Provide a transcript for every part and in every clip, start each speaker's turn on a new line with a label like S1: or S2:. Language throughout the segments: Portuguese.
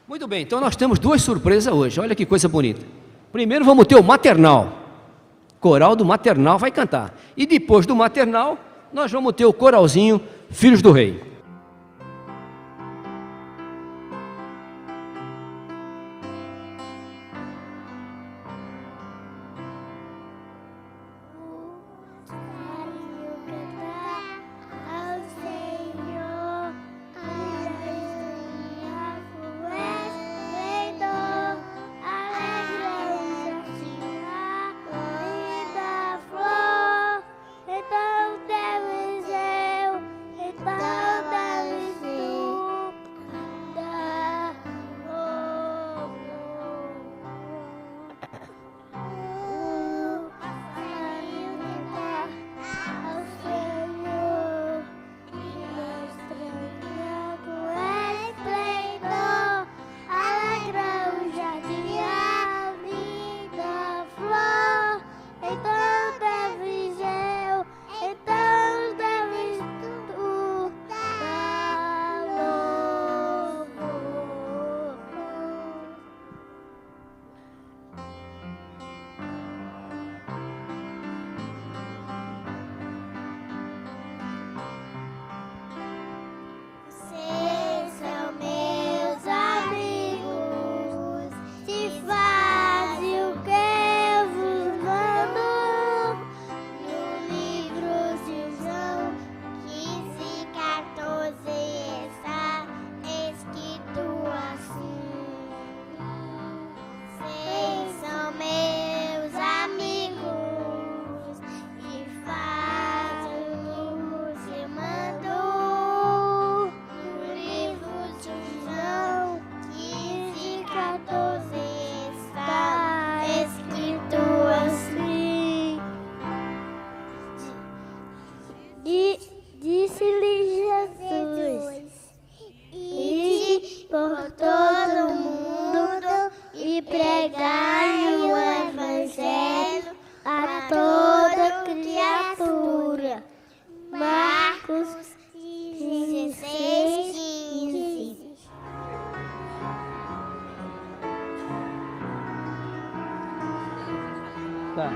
S1: Muito bem, então nós temos duas surpresas hoje, olha que coisa bonita. Primeiro vamos ter o maternal, coral do maternal vai cantar. E depois do maternal, nós vamos ter o coralzinho Filhos do Rei.
S2: Disse-lhe Jesus: ide por todo o mundo e pregai o Evangelho a toda criatura. Marcos 16:15.
S1: Tá.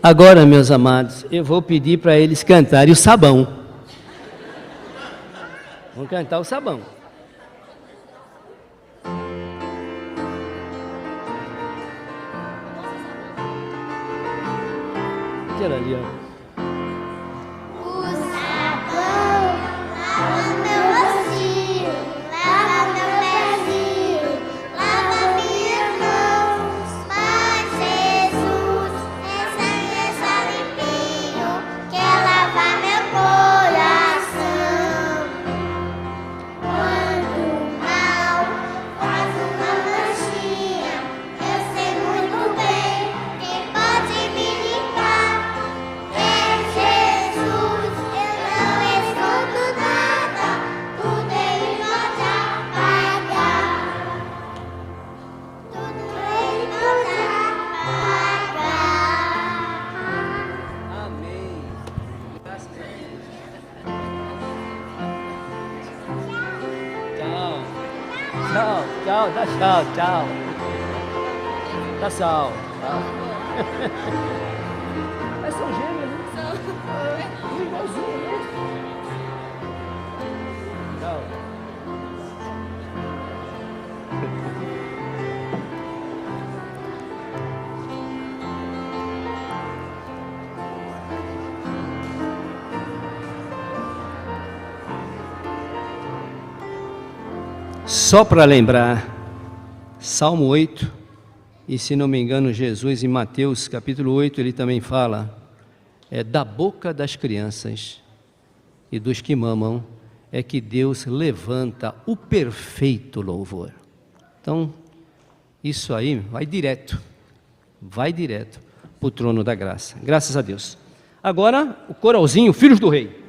S1: Agora, meus amados, eu vou pedir para eles cantarem o sabão. Vamos cantar o sabão. Tira ali, ó. Tchau, tchau, dá tchau, tchau. Dá tchau. Mas são gêmeos, né? São. Igualzinho, né? Tchau. Só para lembrar, Salmo 8, e se não me engano Jesus em Mateus capítulo 8, ele também fala, da boca das crianças e dos que mamam, é que Deus levanta o perfeito louvor. Então, isso aí vai direto para o trono da graça, graças a Deus. Agora, o coralzinho, Filhos do Rei.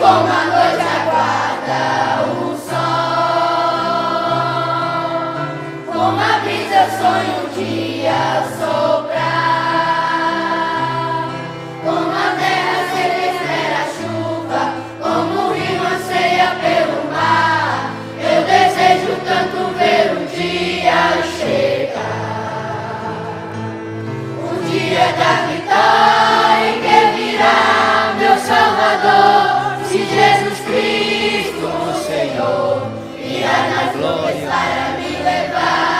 S3: Como a noite aguarda o sol, como a brisa sonha um dia soprar, como a terra seca espera a chuva, como o rio anseia pelo mar, eu desejo tanto ver o dia chegar, o dia da vitória em que virá meu Salvador. Se Jesus Cristo, o Senhor, irá na glória para me levar.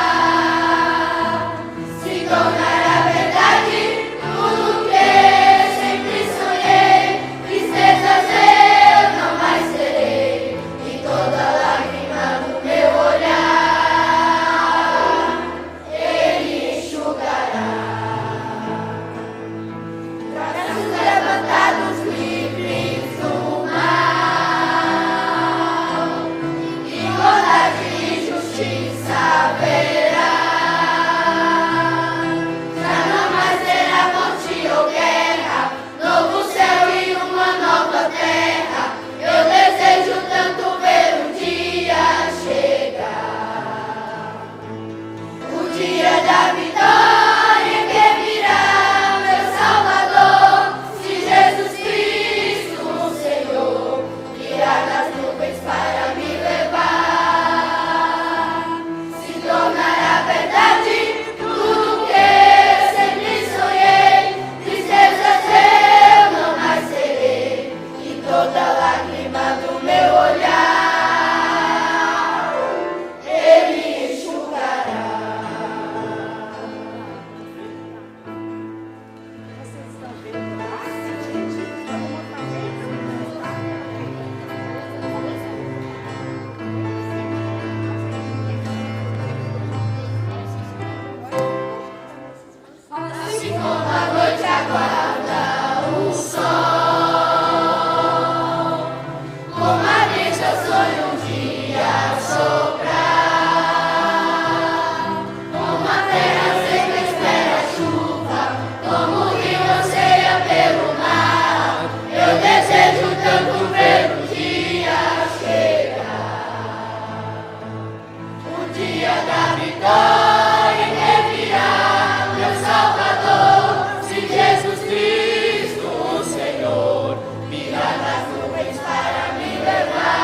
S3: glória enviar meu Salvador, se Jesus Cristo, o Senhor, virá das nuvens para me levar.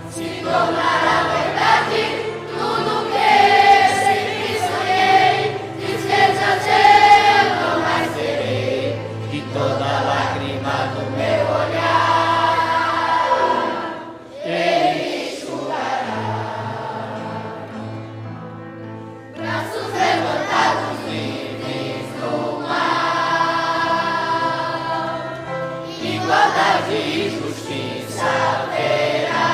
S3: Se tornará verdade tudo que sempre sonhei, tristezas eu não mais terei, e toda lágrima do meu olhar Ele enxugará. Braços levantados livres no mar, igualdade e justiça haverá.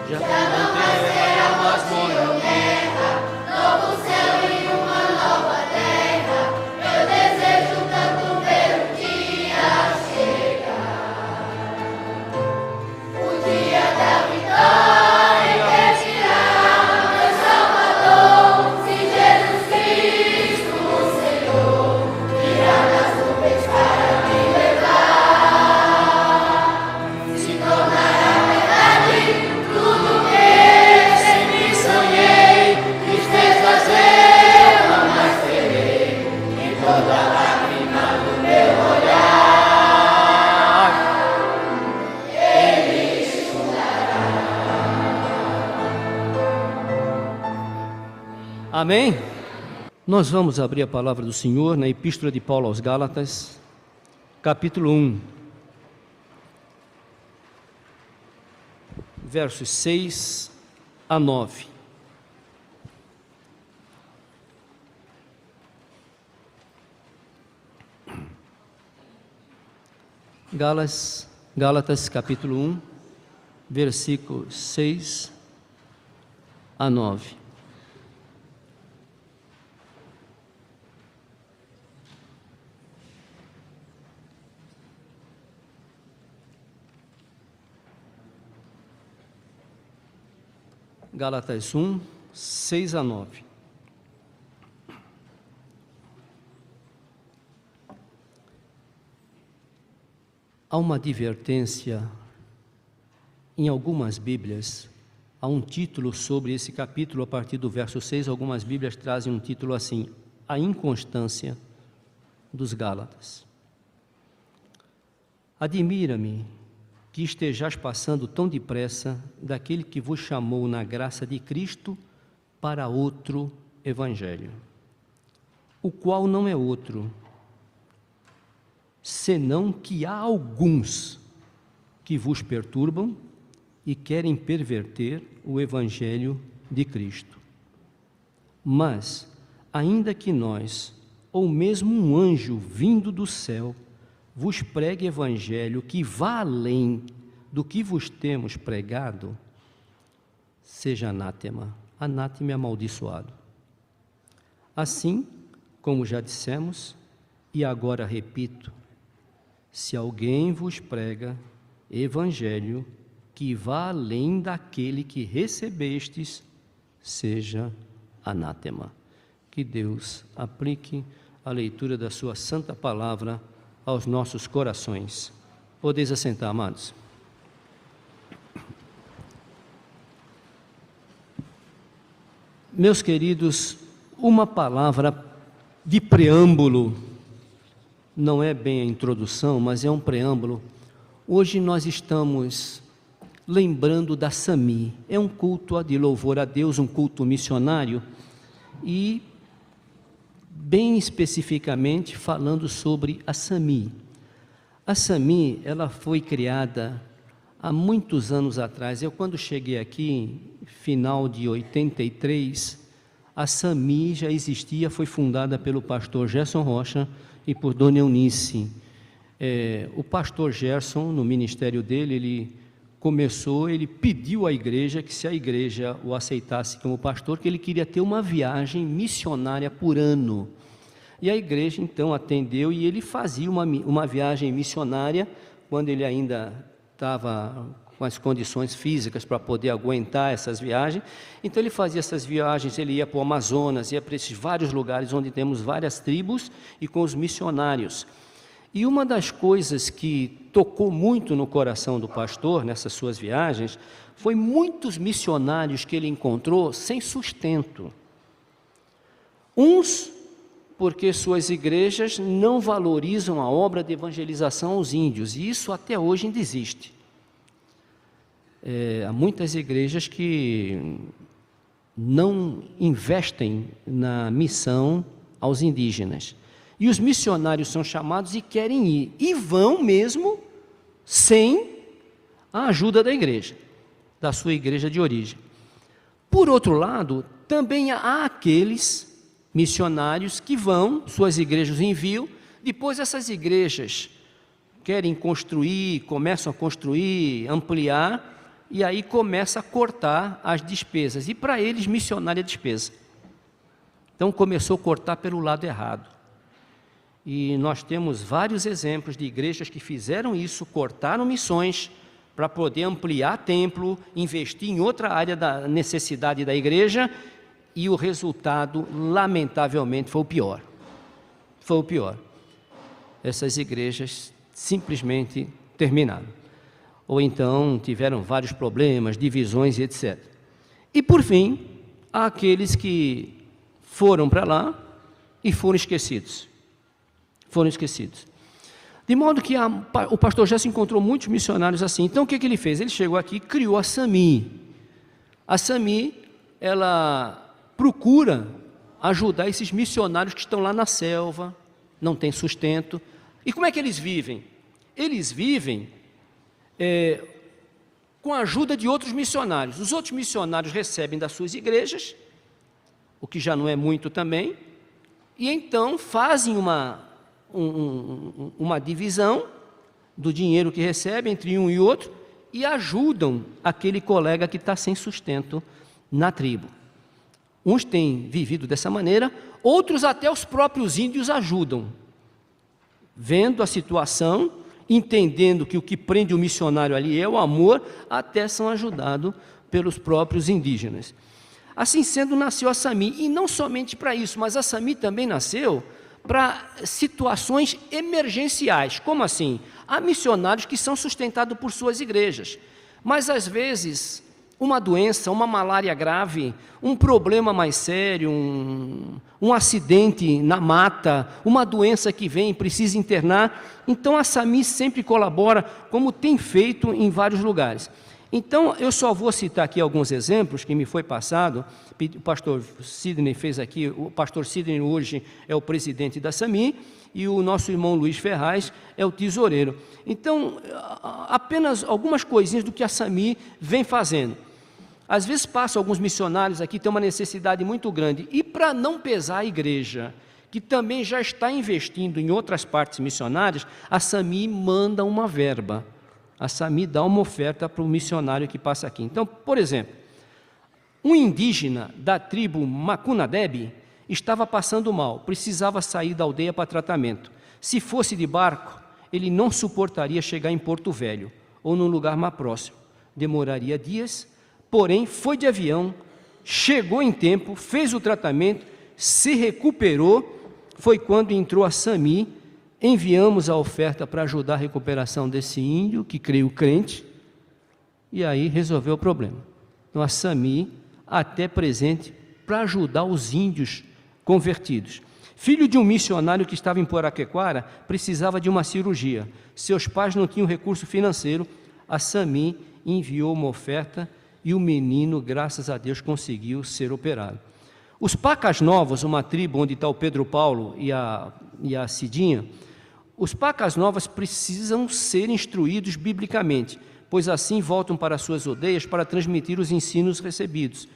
S3: Já não mais terá morte ou guerra, novo céu e uma nova terra. Eu desejo tanto ver o dia chegar, o dia da vitória que virá meu Salvador, se Jesus Cristo, o Senhor, virá das nuvens para me levar. Se tornará verdade tudo que sempre sonhei, tristezas eu não mais terei, e toda lágrima do meu olhar Ele enxugará.
S1: Amém? Nós vamos abrir a palavra do Senhor na Epístola de Paulo aos Gálatas, capítulo 1, versos 6 a 9. Gálatas capítulo 1, versículos 6 a 9. Gálatas 1, 6 a 9. Há uma advertência em algumas Bíblias, há um título sobre esse capítulo a partir do verso 6, algumas Bíblias trazem um título assim: a inconstância dos Gálatas. Admira-me que estejais passando tão depressa daquele que vos chamou na graça de Cristo para outro evangelho, o qual não é outro, senão que há alguns que vos perturbam e querem perverter o evangelho de Cristo. Mas, ainda que nós, ou mesmo um anjo vindo do céu, vos pregue evangelho que vá além do que vos temos pregado, seja anátema, anátema amaldiçoado. Assim, como já dissemos, e agora repito, se alguém vos prega evangelho que vá além daquele que recebestes, seja anátema. Que Deus aplique a leitura da sua santa palavra aos nossos corações. Podeis assentar, amados. Meus queridos, uma palavra de preâmbulo, não é bem a introdução, mas é um preâmbulo. Hoje nós estamos lembrando da SAMI, é um culto de louvor a Deus, um culto missionário, e bem especificamente falando sobre a SAMI. A SAMI, ela foi criada há muitos anos atrás. Eu, quando cheguei aqui, final de 83, a SAMI já existia, foi fundada pelo pastor Gerson Rocha e por Dona Eunice. O pastor Gerson, no ministério dele, ele pediu à igreja que, se a igreja o aceitasse como pastor, que ele queria ter uma viagem missionária por ano. E a igreja então atendeu, e ele fazia uma viagem missionária quando ele ainda estava com as condições físicas para poder aguentar essas viagens. Então ele fazia essas viagens, ele ia para o Amazonas, ia para esses vários lugares onde temos várias tribos e com os missionários. E uma das coisas que tocou muito no coração do pastor nessas suas viagens foi muitos missionários que ele encontrou sem sustento. Uns porque suas igrejas não valorizam a obra de evangelização aos índios, e isso até hoje ainda existe. Há muitas igrejas que não investem na missão aos indígenas. E os missionários são chamados e querem ir, e vão mesmo sem a ajuda da igreja, da sua igreja de origem. Por outro lado, também há aqueles missionários que vão, suas igrejas enviam, depois essas igrejas querem construir, começam a construir, ampliar, e aí começa a cortar as despesas, e para eles missionário é despesa. Então começou a cortar pelo lado errado. E nós temos vários exemplos de igrejas que fizeram isso, cortaram missões para poder ampliar templo, investir em outra área da necessidade da igreja, e o resultado, lamentavelmente, foi o pior. Foi o pior. Essas igrejas simplesmente terminaram. Ou então tiveram vários problemas, divisões e etc. E por fim, há aqueles que foram para lá e foram esquecidos. Foram esquecidos. De modo que o pastor já se encontrou muitos missionários assim. Então o que ele fez? Ele chegou aqui e criou a SAMI. A SAMI, ela procura ajudar esses missionários que estão lá na selva, não tem sustento. E como é que eles vivem? Eles vivem com a ajuda de outros missionários. Os outros missionários recebem das suas igrejas, o que já não é muito também, e então fazem uma divisão do dinheiro que recebem entre um e outro e ajudam aquele colega que está sem sustento na tribo. Uns têm vivido dessa maneira, outros até os próprios índios ajudam, vendo a situação, entendendo que o que prende o missionário ali é o amor, até são ajudados pelos próprios indígenas. Assim sendo, nasceu a SAMI, e não somente para isso, mas a SAMI também nasceu para situações emergenciais. Como assim? Há missionários que são sustentados por suas igrejas, mas às vezes uma doença, uma malária grave, um problema mais sério, um acidente na mata, uma doença que vem e precisa internar, então a SAMI sempre colabora, como tem feito em vários lugares. Então, eu só vou citar aqui alguns exemplos que me foi passado. O pastor Sidney fez aqui, o pastor Sidney hoje é o presidente da SAMI, e o nosso irmão Luiz Ferraz é o tesoureiro. Então, apenas algumas coisinhas do que a SAMI vem fazendo. Às vezes passam alguns missionários aqui, tem uma necessidade muito grande, e para não pesar a igreja, que também já está investindo em outras partes missionárias, a SAMI manda uma verba. A SAMI dá uma oferta para o missionário que passa aqui. Então, por exemplo, um indígena da tribo Macunadeb estava passando mal, precisava sair da aldeia para tratamento. Se fosse de barco, ele não suportaria chegar em Porto Velho, ou num lugar mais próximo. Demoraria dias, porém foi de avião, chegou em tempo, fez o tratamento, se recuperou. Foi quando entrou a SAMI, enviamos a oferta para ajudar a recuperação desse índio, que creio crente, e aí resolveu o problema. Então a SAMI, até presente, para ajudar os índios convertidos. Filho de um missionário que estava em Poraquequara, precisava de uma cirurgia. Seus pais não tinham recurso financeiro, a SAMI enviou uma oferta e o menino, graças a Deus, conseguiu ser operado. Os Pacas Novos, uma tribo onde está o Pedro Paulo e a Cidinha, os Pacas Novas precisam ser instruídos biblicamente, pois assim voltam para suas aldeias para transmitir os ensinos recebidos.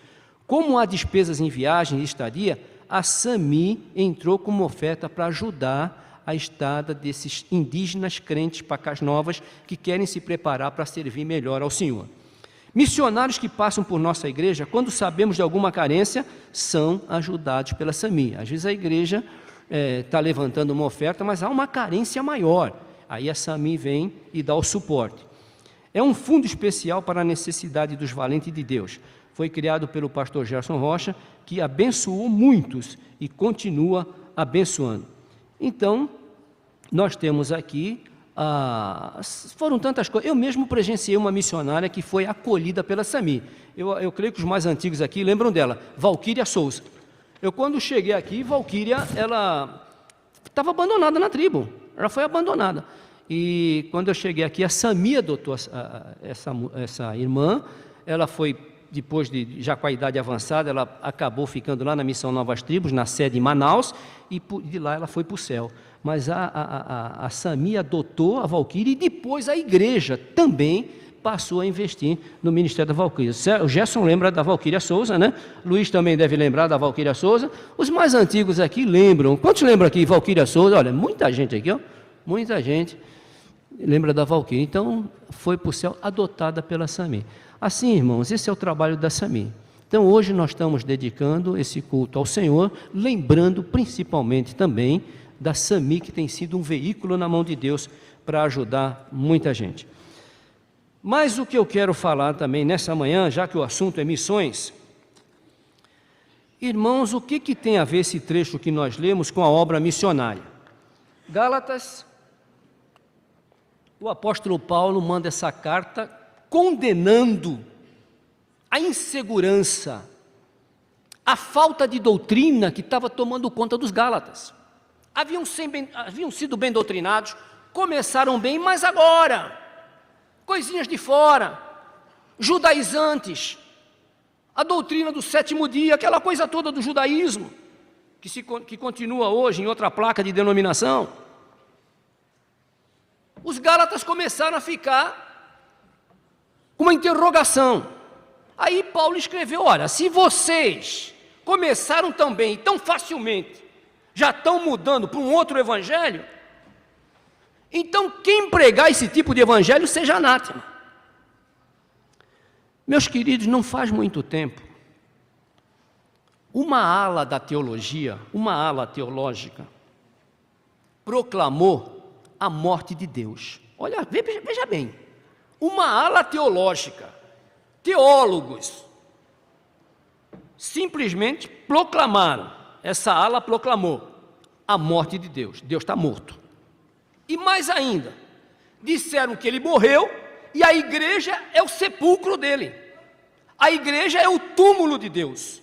S1: Como há despesas em viagem e estadia, a SAMI entrou com uma oferta para ajudar a estada desses indígenas crentes Pacas Novas que querem se preparar para servir melhor ao Senhor. Missionários que passam por nossa igreja, quando sabemos de alguma carência, são ajudados pela SAMI. Às vezes a igreja está levantando uma oferta, mas há uma carência maior. Aí a SAMI vem e dá o suporte. É um fundo especial para a necessidade dos valentes de Deus. Foi criado pelo pastor Gerson Rocha, que abençoou muitos e continua abençoando. Então, nós temos aqui, foram tantas coisas. Eu mesmo presenciei uma missionária que foi acolhida pela SAMI. Eu creio que os mais antigos aqui lembram dela, Valquíria Souza. Eu, quando cheguei aqui, Valquíria, ela estava abandonada na tribo, ela foi abandonada. E quando eu cheguei aqui, a SAMI adotou essa irmã. Ela foi, depois já com a idade avançada, ela acabou ficando lá na Missão Novas Tribos, na sede em Manaus, e de lá ela foi para o céu. Mas a SAMI adotou a Valquíria, e depois a igreja também passou a investir no ministério da Valquíria. O Gerson lembra da Valquíria Souza, né? Luiz também deve lembrar da Valquíria Souza. Os mais antigos aqui lembram. Quantos lembram aqui Valquíria Souza? Olha, muita gente aqui, ó. Muita gente lembra da Valquíria. Então, foi para o céu, adotada pela SAMI. Assim, irmãos, esse é o trabalho da SAMI. Então, hoje nós estamos dedicando esse culto ao Senhor, lembrando principalmente também da SAMI, que tem sido um veículo na mão de Deus para ajudar muita gente. Mas o que eu quero falar também nessa manhã, já que o assunto é missões, irmãos, o que tem a ver esse trecho que nós lemos com a obra missionária? Gálatas, o apóstolo Paulo manda essa carta condenando a insegurança, a falta de doutrina que estava tomando conta dos Gálatas. Haviam sido bem doutrinados, começaram bem, mas agora, coisinhas de fora, judaizantes, a doutrina do sétimo dia, aquela coisa toda do judaísmo, que continua hoje em outra placa de denominação. Os Gálatas começaram a ficar com uma interrogação. Aí Paulo escreveu, olha, se vocês começaram tão bem, tão facilmente, já estão mudando para um outro evangelho, então quem pregar esse tipo de evangelho seja anátema. Meus queridos, não faz muito tempo, uma ala da teologia, uma ala teológica, proclamou a morte de Deus. Olha, veja bem, uma ala teológica, teólogos, simplesmente proclamaram, essa ala proclamou a morte de Deus, Deus está morto. E mais ainda, disseram que ele morreu e a igreja é o sepulcro dele, a igreja é o túmulo de Deus.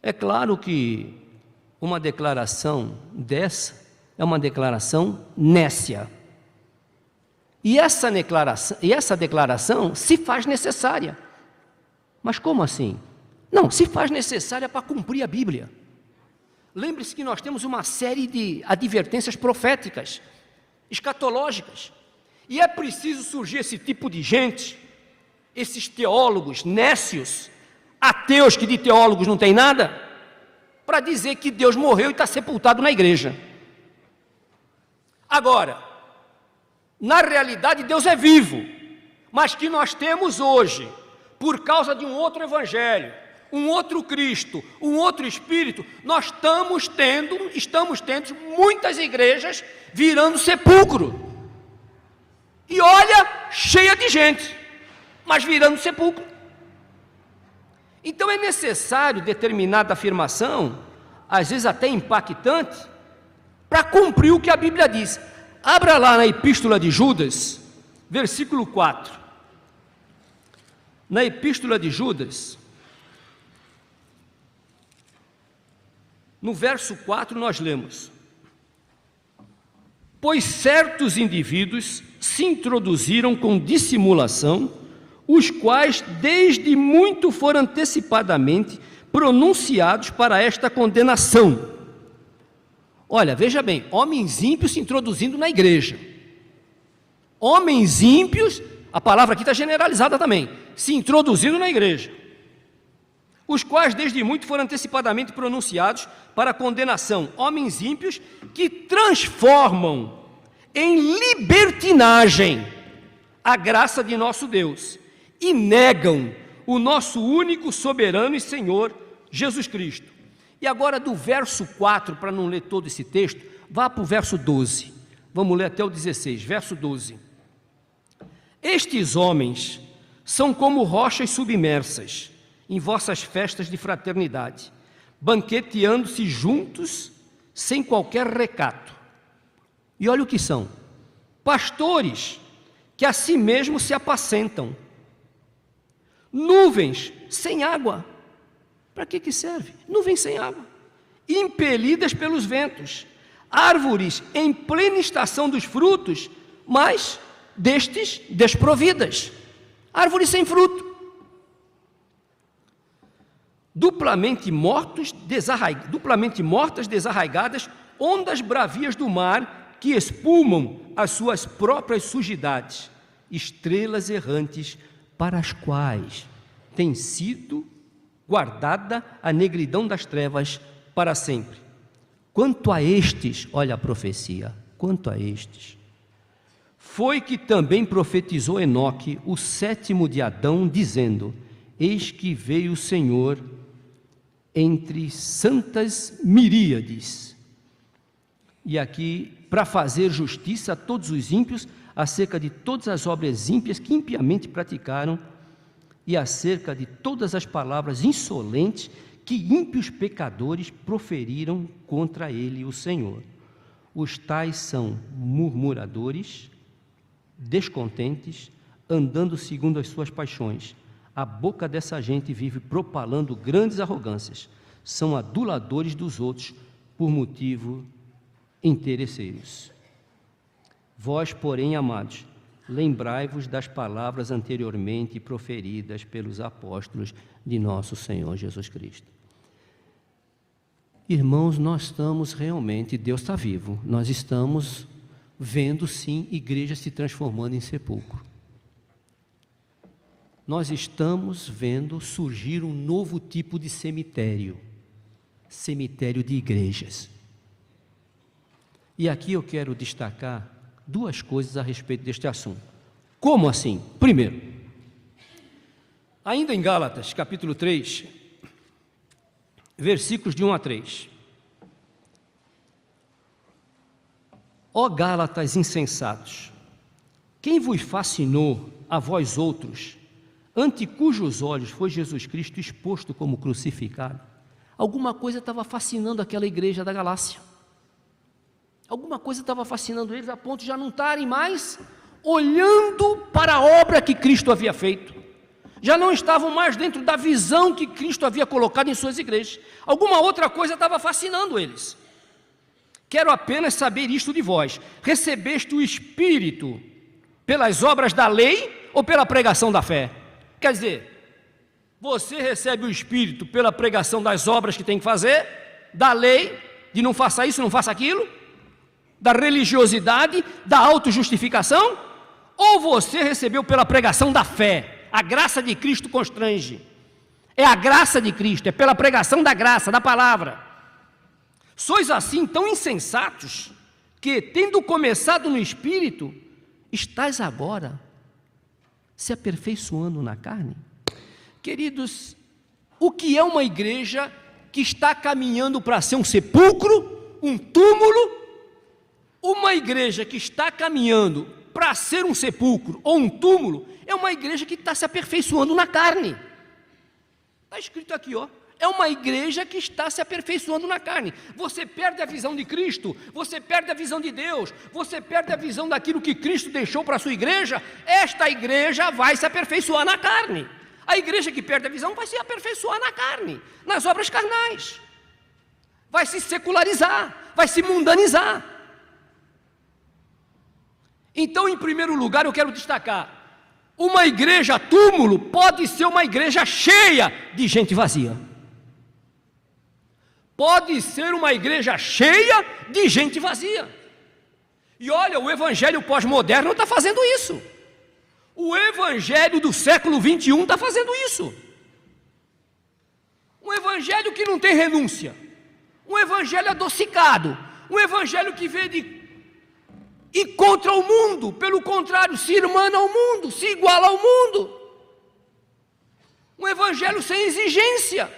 S1: É claro que uma declaração dessa é uma declaração nécia. E essa declaração se faz necessária. Mas como assim? Não, se faz necessária para cumprir a Bíblia. Lembre-se que nós temos uma série de advertências proféticas, escatológicas. E é preciso surgir esse tipo de gente, esses teólogos nécios, ateus que de teólogos não tem nada, para dizer que Deus morreu e está sepultado na igreja. Agora, na realidade Deus é vivo, mas que nós temos hoje, por causa de um outro evangelho, um outro Cristo, um outro Espírito, nós estamos tendo muitas igrejas virando sepulcro. E olha, cheia de gente, mas virando sepulcro. Então é necessário determinada afirmação, às vezes até impactante, para cumprir o que a Bíblia diz. Abra lá na Epístola de Judas, versículo 4. Na Epístola de Judas, no verso 4 nós lemos: pois certos indivíduos se introduziram com dissimulação, os quais desde muito foram antecipadamente pronunciados para esta condenação. Olha, veja bem, homens ímpios se introduzindo na igreja. Homens ímpios, a palavra aqui está generalizada também, se introduzindo na igreja. Os quais desde muito foram antecipadamente pronunciados para a condenação. Homens ímpios que transformam em libertinagem a graça de nosso Deus e negam o nosso único soberano e Senhor Jesus Cristo. E agora do verso 4, para não ler todo esse texto, vá para o verso 12. Vamos ler até o 16, verso 12. Estes homens são como rochas submersas em vossas festas de fraternidade, banqueteando-se juntos sem qualquer recato. E olha o que são: pastores que a si mesmos se apacentam, nuvens sem água. Para que serve? Nuvens sem água, impelidas pelos ventos, árvores em plena estação dos frutos, mas destes desprovidas, árvores sem fruto, duplamente mortas, desarraigadas, ondas bravias do mar que espumam as suas próprias sujidades, estrelas errantes para as quais tem sido guardada a negridão das trevas para sempre. Quanto a estes, olha a profecia, quanto a estes, foi que também profetizou Enoque, o 7º de Adão, dizendo: eis que veio o Senhor entre santas miríades. E aqui, para fazer justiça a todos os ímpios, acerca de todas as obras ímpias que impiamente praticaram, e acerca de todas as palavras insolentes que ímpios pecadores proferiram contra ele, o Senhor. Os tais são murmuradores, descontentes, andando segundo as suas paixões. A boca dessa gente vive propalando grandes arrogâncias. São aduladores dos outros por motivo interesseiros. Vós, porém, amados, lembrai-vos das palavras anteriormente proferidas pelos apóstolos de nosso Senhor Jesus Cristo. Irmãos, nós estamos realmente, Deus está vivo, nós estamos vendo sim igrejas se transformando em sepulcro. Nós estamos vendo surgir um novo tipo de cemitério, cemitério de igrejas. E aqui eu quero destacar duas coisas a respeito deste assunto. Como assim? Primeiro, ainda em Gálatas, capítulo 3, versículos de 1 a 3. Ó Gálatas insensatos, quem vos fascinou a vós outros, ante cujos olhos foi Jesus Cristo exposto como crucificado? Alguma coisa estava fascinando aquela igreja da Galácia. Alguma coisa estava fascinando eles a ponto de já não estarem mais olhando para a obra que Cristo havia feito. Já não estavam mais dentro da visão que Cristo havia colocado em suas igrejas. Alguma outra coisa estava fascinando eles. Quero apenas saber isto de vós: recebeste o Espírito pelas obras da lei ou pela pregação da fé? Quer dizer, você recebe o Espírito pela pregação das obras que tem que fazer, da lei, de não faça isso, não faça aquilo, da religiosidade, da autojustificação, ou você recebeu pela pregação da fé? A graça de Cristo constrange. É a graça de Cristo, é pela pregação da graça, da palavra. Sois assim tão insensatos, que, tendo começado no Espírito, estáis agora se aperfeiçoando na carne? Queridos, o que é uma igreja que está caminhando para ser um sepulcro, um túmulo? Uma igreja que está caminhando para ser um sepulcro ou um túmulo é uma igreja que está se aperfeiçoando na carne. Está escrito aqui, ó. É uma igreja que está se aperfeiçoando na carne. Você perde a visão de Cristo, você perde a visão de Deus, você perde a visão daquilo que Cristo deixou para a sua igreja. Esta igreja vai se aperfeiçoar na carne. A igreja que perde a visão vai se aperfeiçoar na carne, nas obras carnais. Vai se secularizar, vai se mundanizar. Então, em primeiro lugar, eu quero destacar: uma igreja túmulo pode ser uma igreja cheia de gente vazia. Pode ser uma igreja cheia de gente vazia. E olha, o evangelho pós-moderno está fazendo isso. O evangelho do século 21 está fazendo isso. Um evangelho que não tem renúncia, um evangelho adocicado, um evangelho que vê e contra o mundo, pelo contrário, se irmana ao mundo, se iguala ao mundo. Um evangelho sem exigência,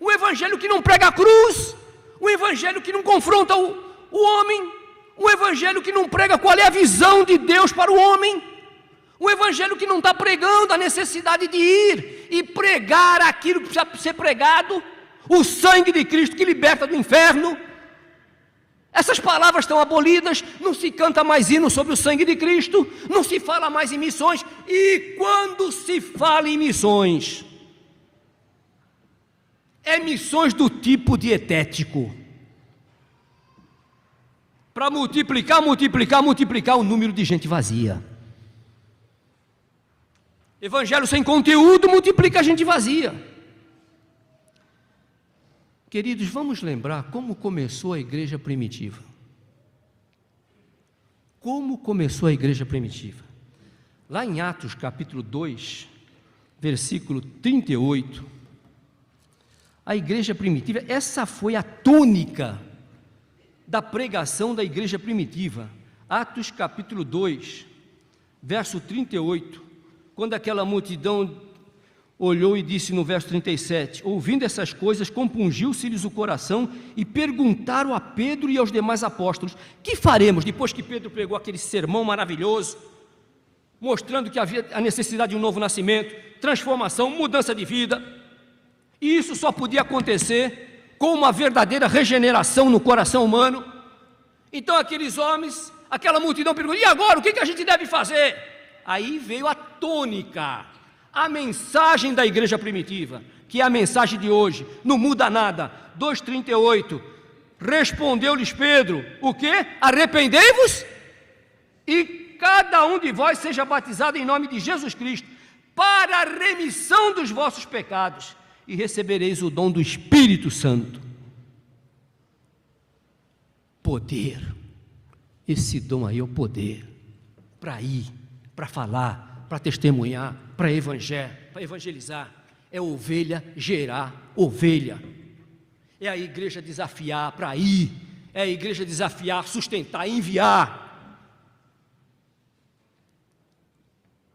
S1: um evangelho que não prega a cruz, um evangelho que não confronta o homem, um evangelho que não prega qual é a visão de Deus para o homem, um evangelho que não está pregando a necessidade de ir e pregar aquilo que precisa ser pregado, o sangue de Cristo que liberta do inferno, Essas palavras estão abolidas, não se canta mais hino sobre o sangue de Cristo, não se fala mais em missões, e quando se fala em missões, é missões do tipo dietético, para multiplicar o número de gente vazia. Evangelho sem conteúdo multiplica a gente vazia. Queridos, vamos lembrar como começou a igreja primitiva. Como começou a igreja primitiva? Lá em Atos capítulo 2, versículo 38, a igreja primitiva, essa foi a tônica da pregação da igreja primitiva. Atos capítulo 2, verso 38, quando aquela multidão olhou e disse no verso 37, ouvindo essas coisas, compungiu-se-lhes o coração e perguntaram a Pedro e aos demais apóstolos, que faremos depois que Pedro pregou aquele sermão maravilhoso, mostrando que havia a necessidade de um novo nascimento, transformação, mudança de vida, e isso só podia acontecer com uma verdadeira regeneração no coração humano. Então aqueles homens, aquela multidão perguntou, e agora, o que a gente deve fazer? Aí veio a tônica, a mensagem da igreja primitiva, que é a mensagem de hoje, não muda nada. 2,38, respondeu-lhes Pedro, o quê? Arrependei-vos e cada um de vós seja batizado em nome de Jesus Cristo, para a remissão dos vossos pecados, e recebereis o dom do Espírito Santo. Poder, esse dom aí é o poder, para ir, para falar, para testemunhar, para evangelizar, é ovelha gerar ovelha, é a igreja desafiar para ir, é a igreja desafiar, sustentar, enviar.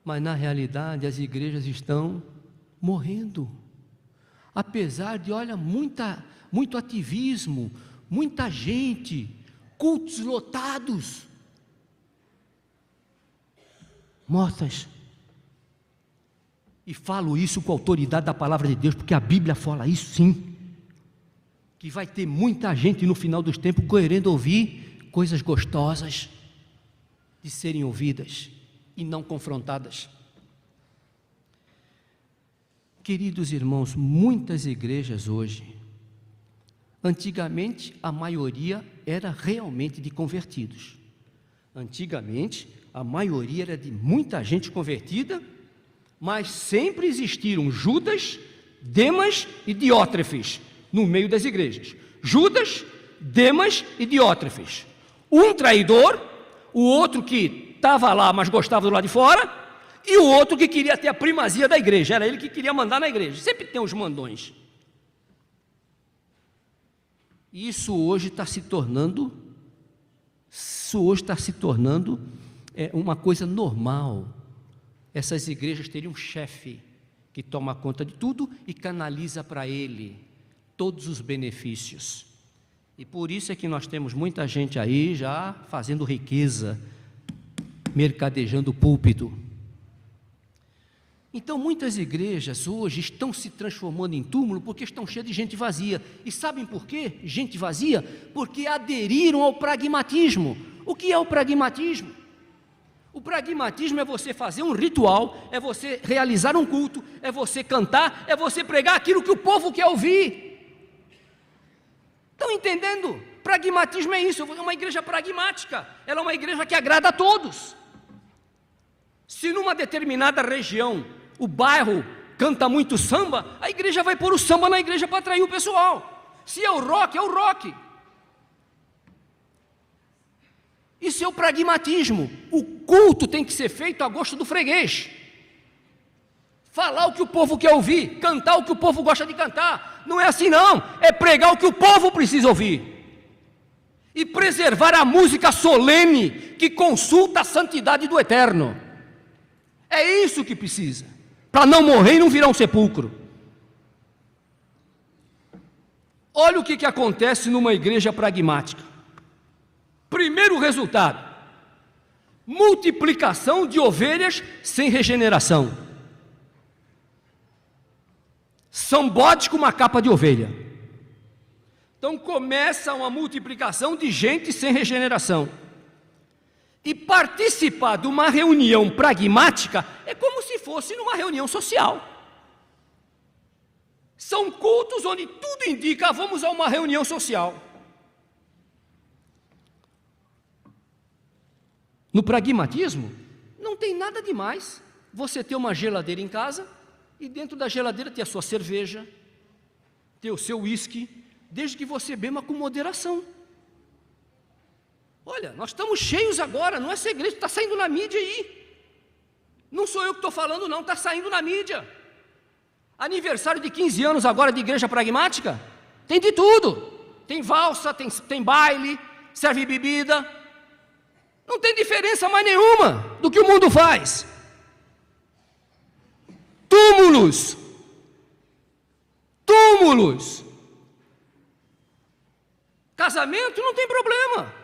S1: Mas na realidade as igrejas estão morrendo, apesar de, olha, muito ativismo, muita gente, cultos lotados, mortas. E falo isso com a autoridade da palavra de Deus, porque a Bíblia fala isso sim, que vai ter muita gente no final dos tempos querendo ouvir coisas gostosas de serem ouvidas e não confrontadas. Queridos irmãos, muitas igrejas hoje, antigamente a maioria era realmente de convertidos. Antigamente a maioria era de muita gente convertida, mas sempre existiram Judas, Demas e Diótrefes no meio das igrejas. Judas, Demas e Diótrefes. Um traidor, o outro que estava lá, mas gostava do lado de fora, e o outro que queria ter a primazia da igreja, era ele que queria mandar na igreja. Sempre tem os mandões. Isso hoje está se tornando uma coisa normal. Essas igrejas teriam um chefe que toma conta de tudo e canaliza para ele todos os benefícios. E por isso é que nós temos muita gente aí já fazendo riqueza, mercadejando o púlpito. Então muitas igrejas hoje estão se transformando em túmulo porque estão cheias de gente vazia. E sabem por quê? Gente vazia? Porque aderiram ao pragmatismo. O que é o pragmatismo? O pragmatismo é você fazer um ritual, é você realizar um culto, é você cantar, é você pregar aquilo que o povo quer ouvir. Estão entendendo? Pragmatismo é isso, é uma igreja pragmática, ela é uma igreja que agrada a todos. Se numa determinada região, o bairro canta muito samba, a igreja vai pôr o samba na igreja para atrair o pessoal. Se é o rock, é o rock. Isso é o pragmatismo. O culto tem que ser feito a gosto do freguês. Falar o que o povo quer ouvir, cantar o que o povo gosta de cantar. Não é assim não, é pregar o que o povo precisa ouvir. E preservar a música solene que consulta a santidade do Eterno. É isso que precisa, para não morrer e não virar um sepulcro. Olha o que acontece numa igreja pragmática. Primeiro resultado, multiplicação de ovelhas sem regeneração. São bodes com uma capa de ovelha. Então começa uma multiplicação de gente sem regeneração. E participar de uma reunião pragmática é como se fosse numa reunião social. São cultos onde tudo indica, vamos a uma reunião social. No pragmatismo, não tem nada demais você ter uma geladeira em casa e dentro da geladeira ter a sua cerveja, ter o seu uísque, desde que você beba com moderação. Olha, nós estamos cheios agora, não é segredo, está saindo na mídia aí. Não sou eu que estou falando não, está saindo na mídia. Aniversário de 15 anos agora de igreja pragmática, tem de tudo. Tem valsa, tem baile, serve bebida. Não tem diferença mais nenhuma do que o mundo faz. Túmulos. Túmulos. Casamento não tem problema.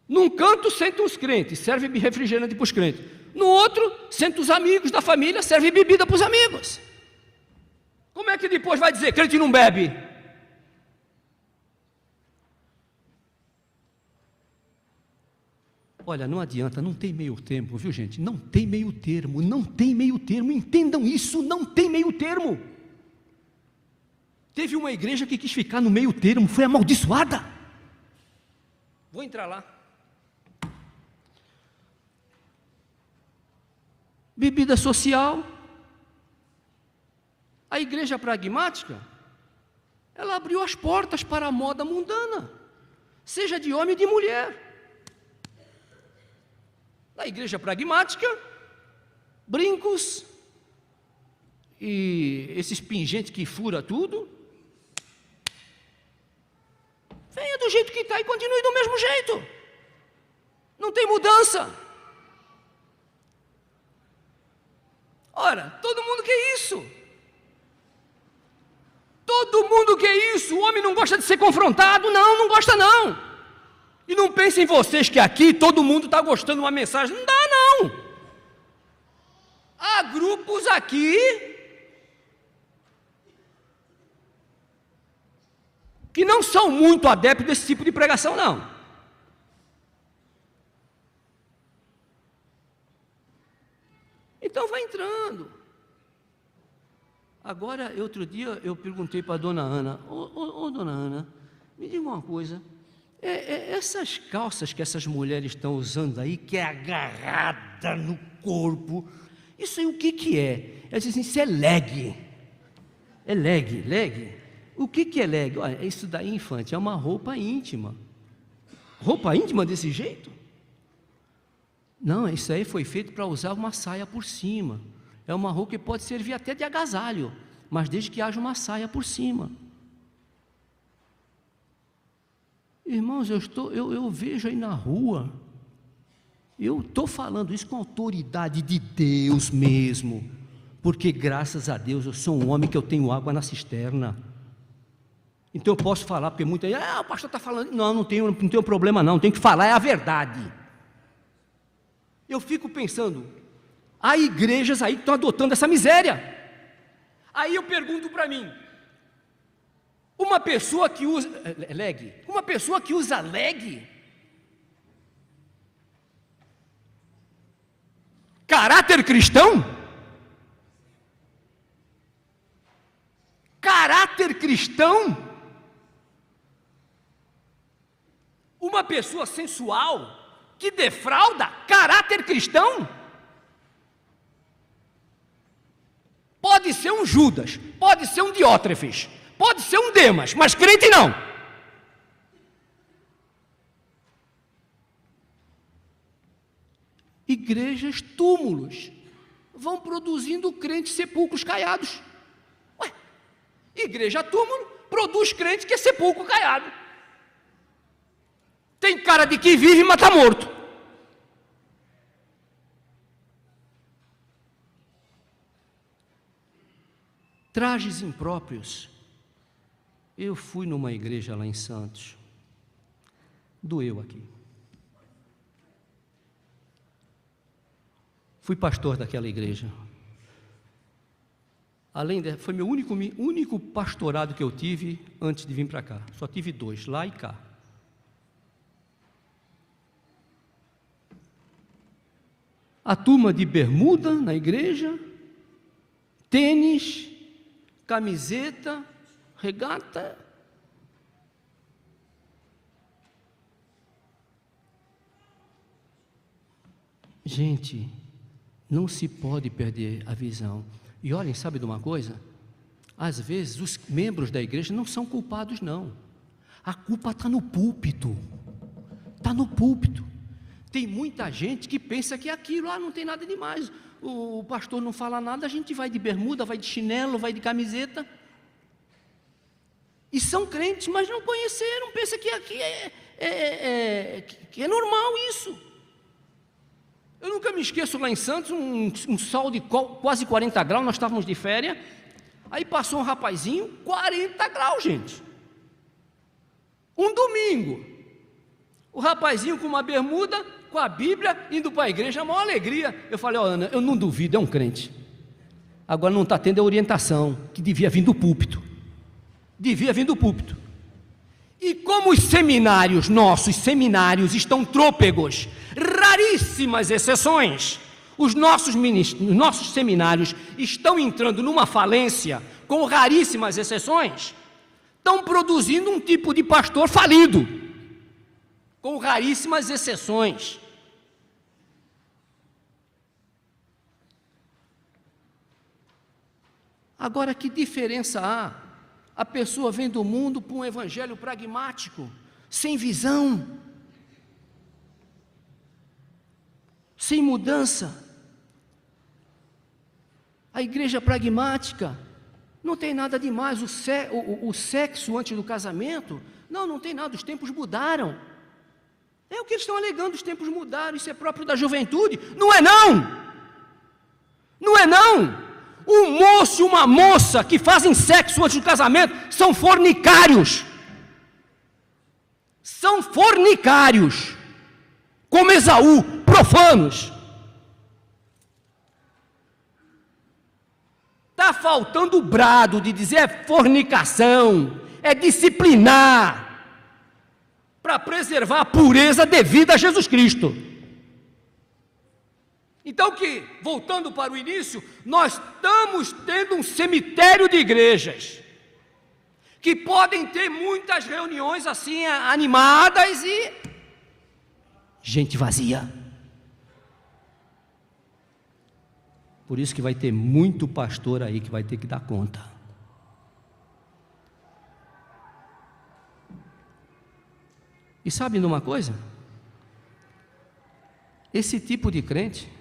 S1: Num canto sentam os crentes, serve refrigerante para os crentes. No outro, sentam os amigos da família, serve bebida para os amigos. Como é que depois vai dizer crente não bebe? Olha, não adianta, não tem meio termo, viu gente? Não tem meio termo, não tem meio termo, entendam isso, não tem meio termo. Teve uma igreja que quis ficar no meio termo, foi amaldiçoada. Vou entrar lá. Bebida social. A igreja pragmática, ela abriu as portas para a moda mundana, seja de homem ou de mulher. Na igreja pragmática, brincos e esses pingentes que fura tudo. Venha do jeito que está e continue do mesmo jeito. Não tem mudança. Ora, todo mundo quer isso. Todo mundo quer isso. O homem não gosta de ser confrontado. Não, não gosta não. E não pensem vocês que aqui todo mundo está gostando de uma mensagem. Não dá não. Há grupos aqui que não são muito adeptos desse tipo de pregação, não. Então vai entrando. Agora, outro dia, eu perguntei para a dona Ana, ô dona Ana, me diga uma coisa, essas calças que essas mulheres estão usando aí, que é agarrada no corpo, isso aí o que é? Ela disse assim, isso é leg. É leg. O que é leg? Olha, isso daí, infante, é uma roupa íntima. Roupa íntima desse jeito? Não, isso aí foi feito para usar uma saia por cima. É uma roupa que pode servir até de agasalho, mas desde que haja uma saia por cima. Irmãos, eu vejo aí na rua, eu estou falando isso com autoridade de Deus mesmo, porque graças a Deus eu sou um homem que eu tenho água na cisterna. Então eu posso falar, porque muita gente, o pastor está falando, não tenho problema não, tenho que falar, é a verdade. Eu fico pensando, há igrejas aí que estão adotando essa miséria. Aí eu pergunto para mim, uma pessoa que usa leg, caráter cristão? Caráter cristão? Uma pessoa sensual que defrauda, caráter cristão? Pode ser um Judas, pode ser um Diótrefes, pode ser um Demas, mas crente não. Igrejas túmulos vão produzindo crentes sepulcros caiados. Ué, igreja túmulo produz crente que é sepulcro caiado. Tem cara de que vive, mas está morto. Trajes impróprios. Eu fui numa igreja lá em Santos. Doeu aqui. Fui pastor daquela igreja. Foi meu único pastorado que eu tive antes de vir para cá. Só tive 2, lá e cá. A turma de bermuda na igreja, tênis, camiseta, regata. Gente, não se pode perder a visão. E olhem, sabe de uma coisa? Às vezes os membros da igreja não são culpados, não. A culpa está no púlpito. Está no púlpito. Tem muita gente que pensa que aquilo, não tem nada demais. O pastor não fala nada, a gente vai de bermuda, vai de chinelo, vai de camiseta. E são crentes, mas não conheceram, pensa que aqui que é normal isso. Eu nunca me esqueço lá em Santos, um sol de quase 40 graus, nós estávamos de férias, aí passou um rapazinho, 40 graus, gente. Um domingo, o rapazinho com uma bermuda, com a Bíblia, indo para a igreja, a maior alegria. Eu falei, Ana, eu não duvido, é um crente. Agora não está tendo a orientação, que devia vir do púlpito. Devia vir do púlpito. E como os seminários, nossos seminários, estão trôpegos, raríssimas exceções, os nossos seminários estão entrando numa falência, com raríssimas exceções, estão produzindo um tipo de pastor falido, com raríssimas exceções. Agora, que diferença há? A pessoa vem do mundo para um evangelho pragmático, sem visão, sem mudança. A igreja pragmática não tem nada demais. O sexo antes do casamento, não tem nada, os tempos mudaram. É o que eles estão alegando, os tempos mudaram, isso é próprio da juventude. Não é não! Não é não! Um moço e uma moça que fazem sexo antes do casamento são fornicários. São fornicários. Como Esaú, profanos. Está faltando o brado de dizer é fornicação, é disciplinar, para preservar a pureza devida a Jesus Cristo. Então voltando para o início, nós estamos tendo um cemitério de igrejas, que podem ter muitas reuniões assim, animadas e gente vazia. Por isso que vai ter muito pastor aí que vai ter que dar conta. E sabe de uma coisa? Esse tipo de crente,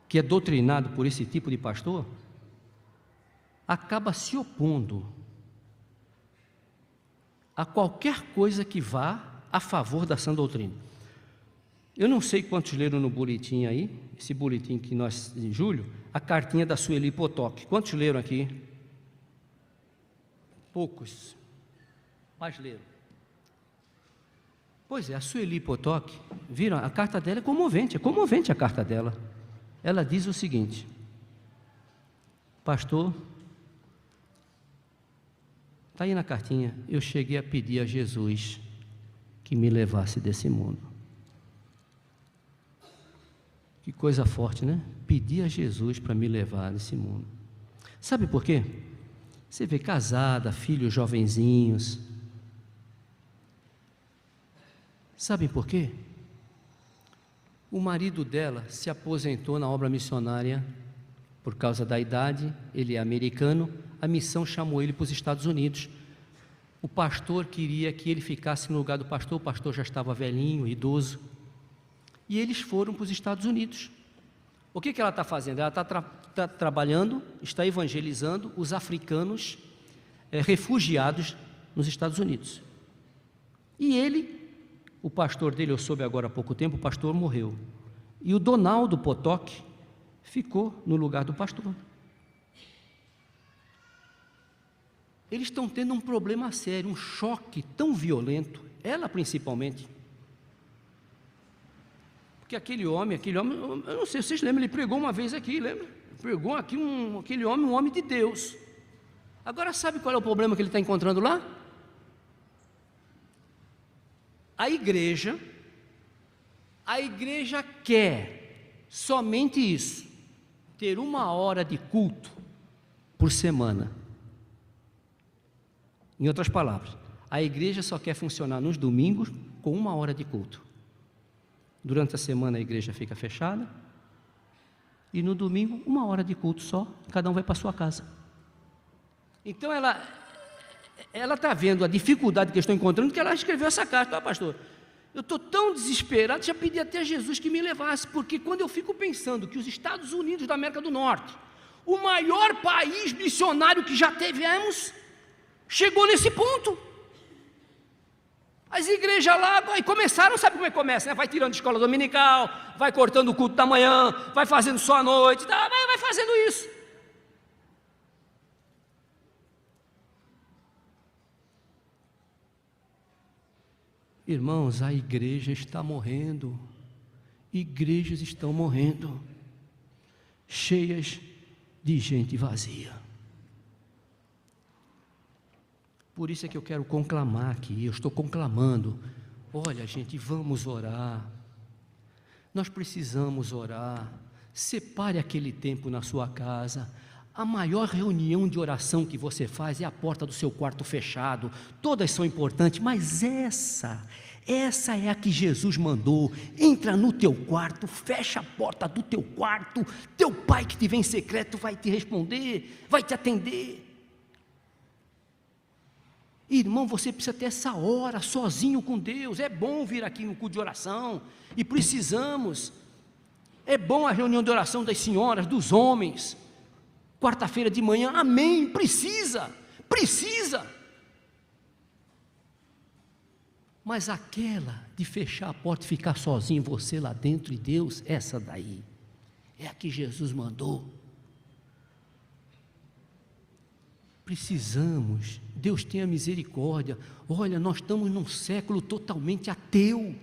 S1: que é doutrinado por esse tipo de pastor, acaba se opondo a qualquer coisa que vá a favor da sã doutrina. Eu não sei quantos leram no boletim aí, esse boletim que nós, em julho, a cartinha da Sueli Potok. Quantos leram aqui? Poucos, mas leram. Pois é, a Sueli Potok, viram? A carta dela é comovente a carta dela. Ela diz o seguinte: pastor, está aí na cartinha, eu cheguei a pedir a Jesus que me levasse desse mundo. Que coisa forte, né? Pedir a Jesus para me levar desse mundo. Sabe por quê? Você vê casada, filhos jovenzinhos. Sabem por quê? O marido dela se aposentou na obra missionária por causa da idade, ele é americano, a missão chamou ele para os Estados Unidos. O pastor queria que ele ficasse no lugar do pastor, o pastor já estava velhinho, idoso, e eles foram para os Estados Unidos. O que ela está fazendo? Ela está trabalhando, está evangelizando os africanos refugiados nos Estados Unidos. E ele, o pastor dele, eu soube agora há pouco tempo, o pastor morreu. E o Donaldo Potok ficou no lugar do pastor. Eles estão tendo um problema sério, um choque tão violento, ela principalmente. Porque aquele homem, eu não sei se vocês lembram, ele pregou uma vez aqui, lembra? Pegou aqui aquele homem, um homem de Deus. Agora sabe qual é o problema que ele está encontrando lá? A igreja quer somente isso, ter 1 hora de culto por semana. Em outras palavras, a igreja só quer funcionar nos domingos com 1 hora de culto. Durante a semana a igreja fica fechada, e no domingo 1 hora de culto só, cada um vai para a sua casa. Então ela está vendo a dificuldade que eu estou encontrando, que ela escreveu essa carta. Pastor, eu estou tão desesperado, já pedi até a Jesus que me levasse, porque quando eu fico pensando que os Estados Unidos da América do Norte, o maior país missionário que já tivemos, chegou nesse ponto. As igrejas lá começaram, sabe como é que começa, né? Vai tirando escola dominical, vai cortando o culto da manhã, vai fazendo só à noite, vai fazendo isso. Irmãos, a igreja está morrendo, igrejas estão morrendo, cheias de gente vazia. Por isso é que eu quero conclamar aqui, eu estou conclamando, olha gente, vamos orar, nós precisamos orar, separe aquele tempo na sua casa. A maior reunião de oração que você faz é a porta do seu quarto fechado. Todas são importantes, mas essa é a que Jesus mandou. Entra no teu quarto, fecha a porta do teu quarto, teu pai que te vem em secreto vai te responder, vai te atender. Irmão, você precisa ter essa hora sozinho com Deus. É bom vir aqui no culto de oração, e precisamos. É bom a reunião de oração das senhoras, dos homens, quarta-feira de manhã, amém, precisa, mas aquela de fechar a porta e ficar sozinho, você lá dentro e Deus, essa daí, é a que Jesus mandou. Precisamos, Deus tenha misericórdia. Olha, nós estamos num século totalmente ateu.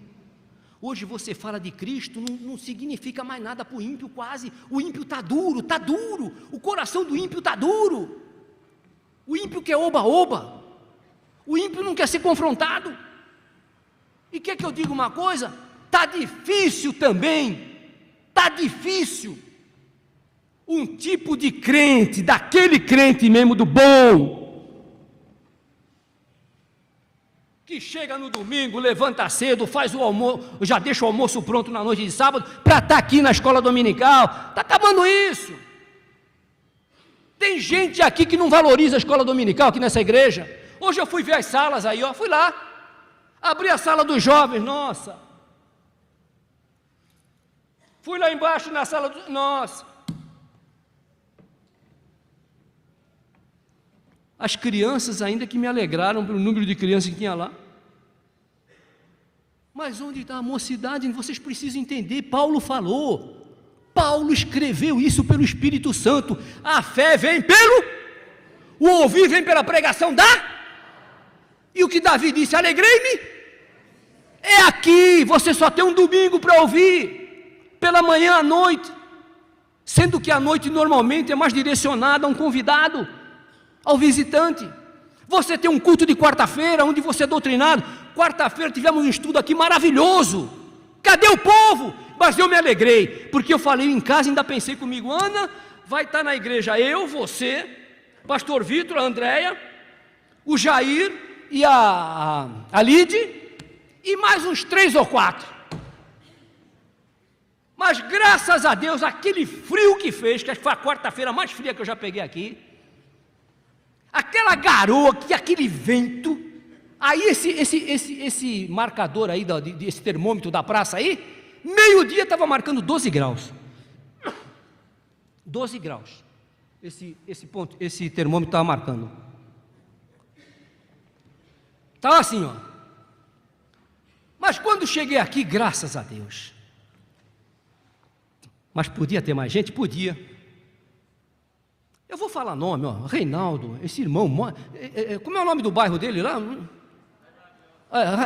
S1: Hoje você fala de Cristo, não significa mais nada para o ímpio quase. O ímpio está duro, o coração do ímpio está duro. O ímpio quer oba-oba, o ímpio não quer ser confrontado. E quer que eu diga uma coisa? Está difícil também, está difícil. Um tipo de crente, daquele crente mesmo do bom, que chega no domingo, levanta cedo, faz o almoço, já deixa o almoço pronto na noite de sábado, para estar aqui na escola dominical. Está acabando isso. Tem gente aqui que não valoriza a escola dominical aqui nessa igreja. Hoje eu fui ver as salas aí, fui lá, abri a sala dos jovens, nossa. Fui lá embaixo na sala dos, nossa. As crianças ainda que me alegraram pelo número de crianças que tinha lá. Mas onde está a mocidade? Vocês precisam entender, Paulo falou, Paulo escreveu isso pelo Espírito Santo, a fé vem pelo, o ouvir vem pela pregação e o que Davi disse, alegrei-me, é aqui, você só tem um domingo para ouvir, pela manhã à noite, sendo que a noite normalmente é mais direcionada a um convidado, ao visitante. Você tem um culto de quarta-feira, onde você é doutrinado. Quarta-feira tivemos um estudo aqui maravilhoso. Cadê o povo? Mas eu me alegrei, porque eu falei em casa, ainda pensei comigo, Ana, vai estar na igreja eu, você, pastor Vitor, a Andréia, o Jair e a Lide, e mais uns 3 ou 4. Mas graças a Deus, aquele frio que fez, que foi a quarta-feira mais fria que eu já peguei aqui, aquela garoa, aquele vento, aí esse marcador aí, esse termômetro da praça aí, meio-dia estava marcando 12 graus. 12 graus. Esse termômetro estava marcando. Estava assim, ó. Mas quando cheguei aqui, graças a Deus. Mas podia ter mais gente? Podia. Eu vou falar nome, ó, Reinaldo, esse irmão, como é o nome do bairro dele lá?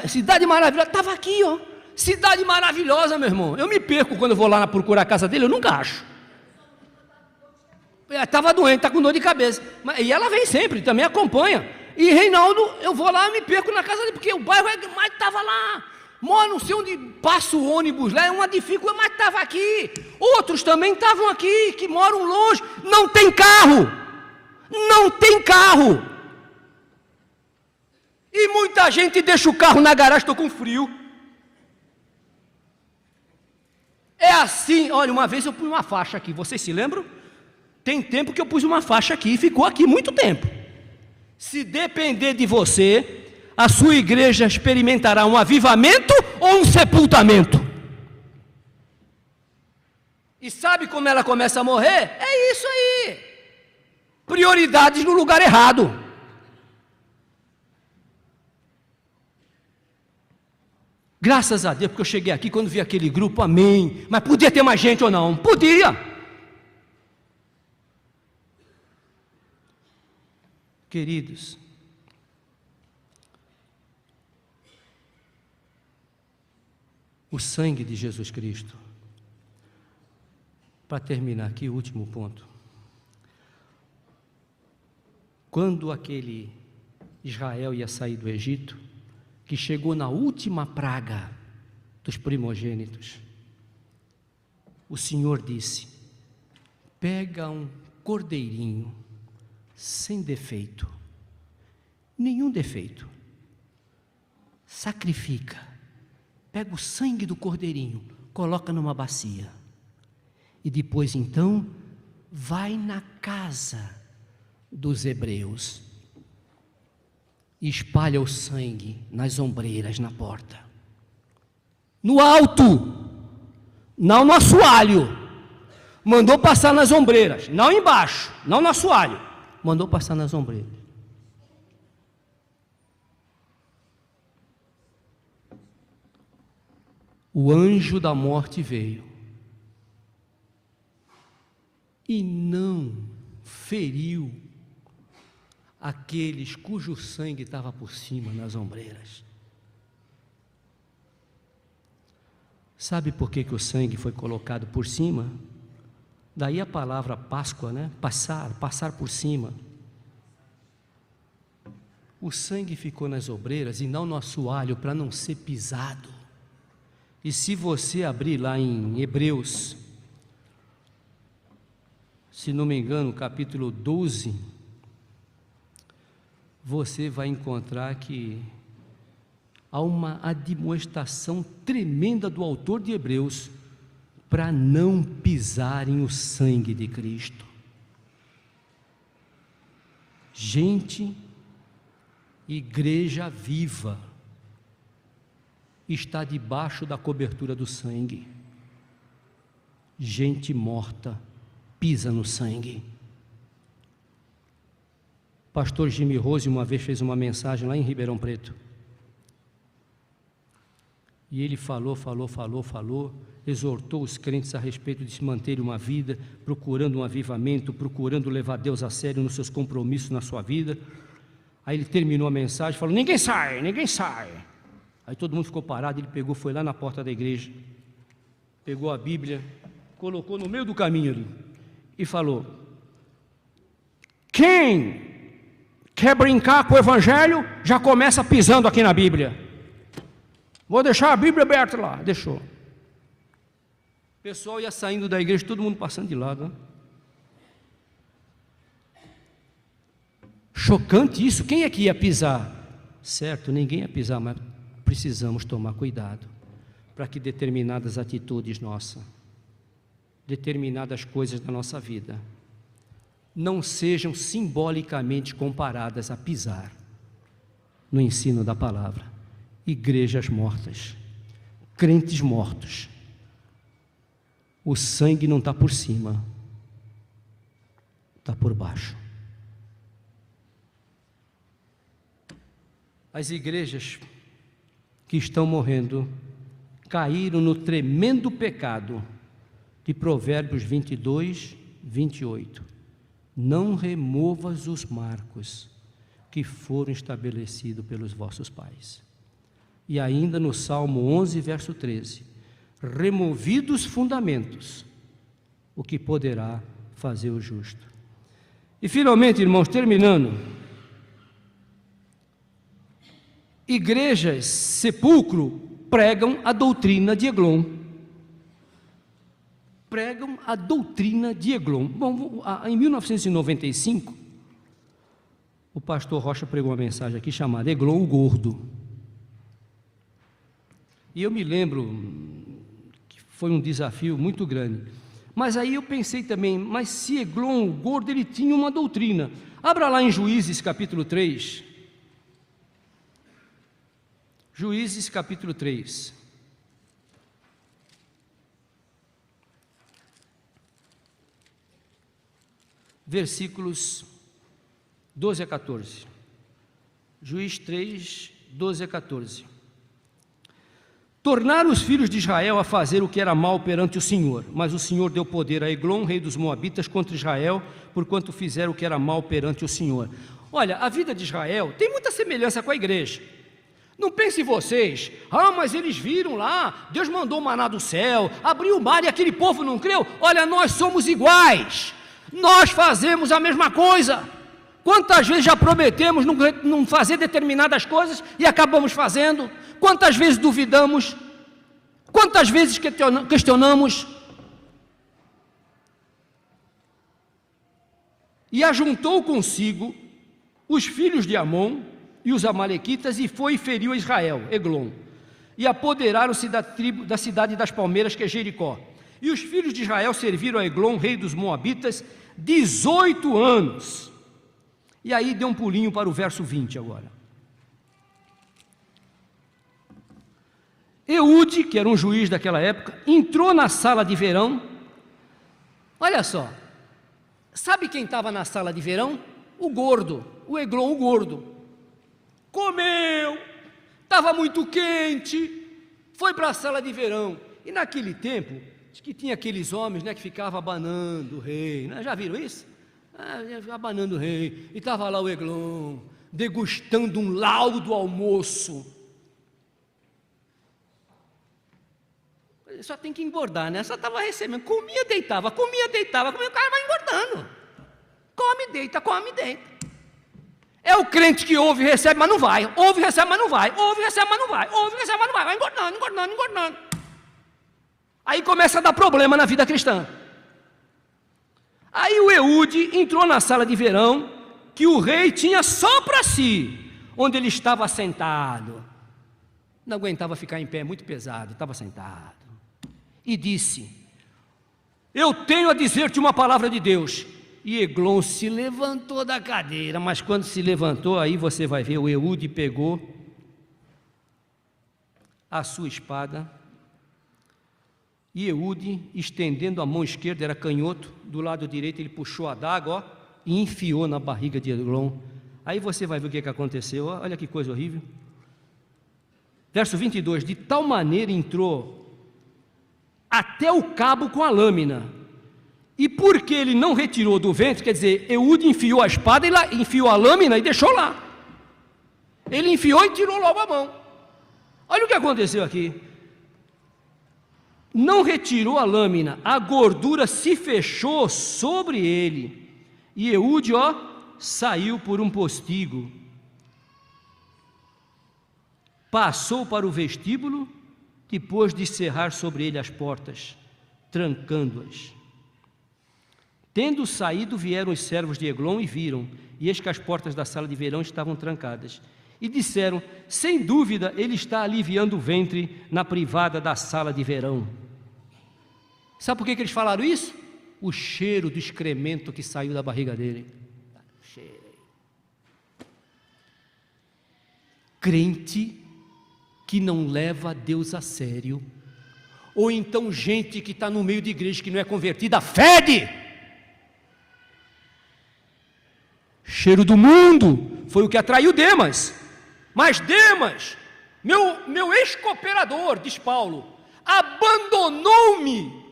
S1: Cidade Maravilhosa, estava aqui, ó, Cidade Maravilhosa, meu irmão. Eu me perco quando eu vou lá procurar a casa dele, eu nunca acho. Estava doente, está com dor de cabeça. E ela vem sempre, também acompanha. E Reinaldo, eu vou lá e me perco na casa dele, porque o bairro mas estava lá. Moro, não sei onde passa o ônibus lá, é uma dificuldade, mas estava aqui. Outros também estavam aqui, que moram longe. Não tem carro. Não tem carro. E muita gente deixa o carro na garagem, estou com frio. É assim, olha, uma vez eu pus uma faixa aqui, vocês se lembram? Tem tempo que eu pus uma faixa aqui e ficou aqui muito tempo. Se depender de você, a sua igreja experimentará um avivamento ou um sepultamento. E sabe como ela começa a morrer? É isso aí. Prioridades no lugar errado. Graças a Deus, porque eu cheguei aqui, quando vi aquele grupo, amém. Mas podia ter mais gente ou não? Podia. Queridos, o sangue de Jesus Cristo, para terminar aqui, o último ponto. Quando aquele Israel ia sair do Egito, que chegou na última praga dos primogênitos, o Senhor disse: pega um cordeirinho, sem defeito, nenhum defeito, sacrifica, pega o sangue do cordeirinho, coloca numa bacia, e depois então, vai na casa dos hebreus, e espalha o sangue nas ombreiras, na porta, no alto, não no assoalho, mandou passar nas ombreiras, não embaixo, não no assoalho, mandou passar nas ombreiras. O anjo da morte veio e não feriu aqueles cujo sangue estava por cima nas ombreiras. Sabe por que o sangue foi colocado por cima? Daí a palavra Páscoa, né? Passar por cima. O sangue ficou nas ombreiras e não no assoalho, para não ser pisado. E se você abrir lá em Hebreus, se não me engano, capítulo 12, você vai encontrar que há uma admoestação tremenda do autor de Hebreus para não pisarem o sangue de Cristo. Gente, igreja viva, está debaixo da cobertura do sangue. Gente morta pisa no sangue. Pastor Jimmy Rose uma vez fez uma mensagem lá em Ribeirão Preto. E ele falou, exortou os crentes a respeito de se manterem uma vida, procurando um avivamento, procurando levar Deus a sério nos seus compromissos na sua vida. Aí ele terminou a mensagem e falou: ninguém sai. Aí todo mundo ficou parado, ele pegou, foi lá na porta da igreja, pegou a Bíblia, colocou no meio do caminho ali e falou: quem quer brincar com o Evangelho, já começa pisando aqui na Bíblia. Vou deixar a Bíblia aberta lá. Deixou. O pessoal ia saindo da igreja, todo mundo passando de lado. Né? Chocante isso. Quem é que ia pisar? Certo, ninguém ia pisar, mas precisamos tomar cuidado para que determinadas atitudes nossas, determinadas coisas da nossa vida, não sejam simbolicamente comparadas a pisar no ensino da palavra. Igrejas mortas, crentes mortos, o sangue não está por cima, está por baixo. As igrejas que estão morrendo caíram no tremendo pecado de Provérbios 22, 28. Não removas os marcos que foram estabelecidos pelos vossos pais. E ainda no Salmo 11, verso 13, removidos os fundamentos, o que poderá fazer o justo? E finalmente, irmãos, terminando, igrejas sepulcro pregam a doutrina de Eglon. Pregam a doutrina de Eglon. Bom, em 1995, o pastor Rocha pregou uma mensagem aqui chamada Eglon o Gordo. E eu me lembro que foi um desafio muito grande. Mas aí eu pensei também, mas se Eglon o Gordo, ele tinha uma doutrina. Abra lá em Juízes capítulo 3. Juízes capítulo 3. Versículos 12 a 14. Juiz 3, 12 a 14. Tornaram os filhos de Israel a fazer o que era mal perante o Senhor, mas o Senhor deu poder a Eglon, rei dos Moabitas, contra Israel, porquanto fizeram o que era mal perante o Senhor. Olha, a vida de Israel tem muita semelhança com a igreja. Não pensem vocês, mas eles viram lá, Deus mandou maná do céu, abriu o mar e aquele povo não creu. Olha, nós somos iguais, nós fazemos a mesma coisa. Quantas vezes já prometemos não fazer determinadas coisas e acabamos fazendo? Quantas vezes duvidamos? Quantas vezes questionamos? E ajuntou consigo os filhos de Amon e os amalequitas e foi e feriu a Israel, Eglon, e apoderaram-se da cidade das palmeiras, que é Jericó. E os filhos de Israel serviram a Eglon, rei dos Moabitas, 18 anos. E aí deu um pulinho para o verso 20 agora. Eude, que era um juiz daquela época, entrou na sala de verão. Olha só, sabe quem estava na sala de verão? O gordo, o Eglon, o gordo. Comeu, estava muito quente, foi para a sala de verão. E naquele tempo, diz que tinha aqueles homens, né, que ficavam abanando o rei, né? Já viram isso? Abanando o rei, e estava lá o Eglon, degustando um laudo almoço. Só tem que engordar, né? Só estava recebendo, comia, deitava, o cara vai engordando. Come, deita. É o crente que ouve, recebe, mas não vai, ouve, recebe, mas não vai, vai engordando. Aí começa a dar problema na vida cristã. Aí o Eude entrou na sala de verão, que o rei tinha só para si, onde ele estava sentado. Não aguentava ficar em pé, muito pesado, estava sentado. E disse: eu tenho a dizer-te uma palavra de Deus. E Eglon se levantou da cadeira, mas quando se levantou, aí você vai ver, o Eude pegou a sua espada, e Eude, estendendo a mão esquerda, era canhoto, do lado direito ele puxou a adaga, e enfiou na barriga de Eglon. Aí você vai ver o que aconteceu, olha que coisa horrível. Verso 22, de tal maneira entrou até o cabo com a lâmina, e porque ele não retirou do ventre, quer dizer, Eude enfiou a espada, enfiou a lâmina e deixou lá. Ele enfiou e tirou logo a mão. Olha o que aconteceu aqui. Não retirou a lâmina, a gordura se fechou sobre ele, e Eude, saiu por um postigo, passou para o vestíbulo, depois de cerrar sobre ele as portas, trancando-as. Tendo saído, vieram os servos de Eglon e viram, e eis que as portas da sala de verão estavam trancadas. E disseram: sem dúvida, ele está aliviando o ventre na privada da sala de verão. Sabe por que eles falaram isso? O cheiro do excremento que saiu da barriga dele. Crente que não leva Deus a sério, ou então gente que está no meio de igreja que não é convertida, fede. Cheiro do mundo foi o que atraiu Demas. Mas Demas, meu ex-cooperador, diz Paulo, abandonou-me,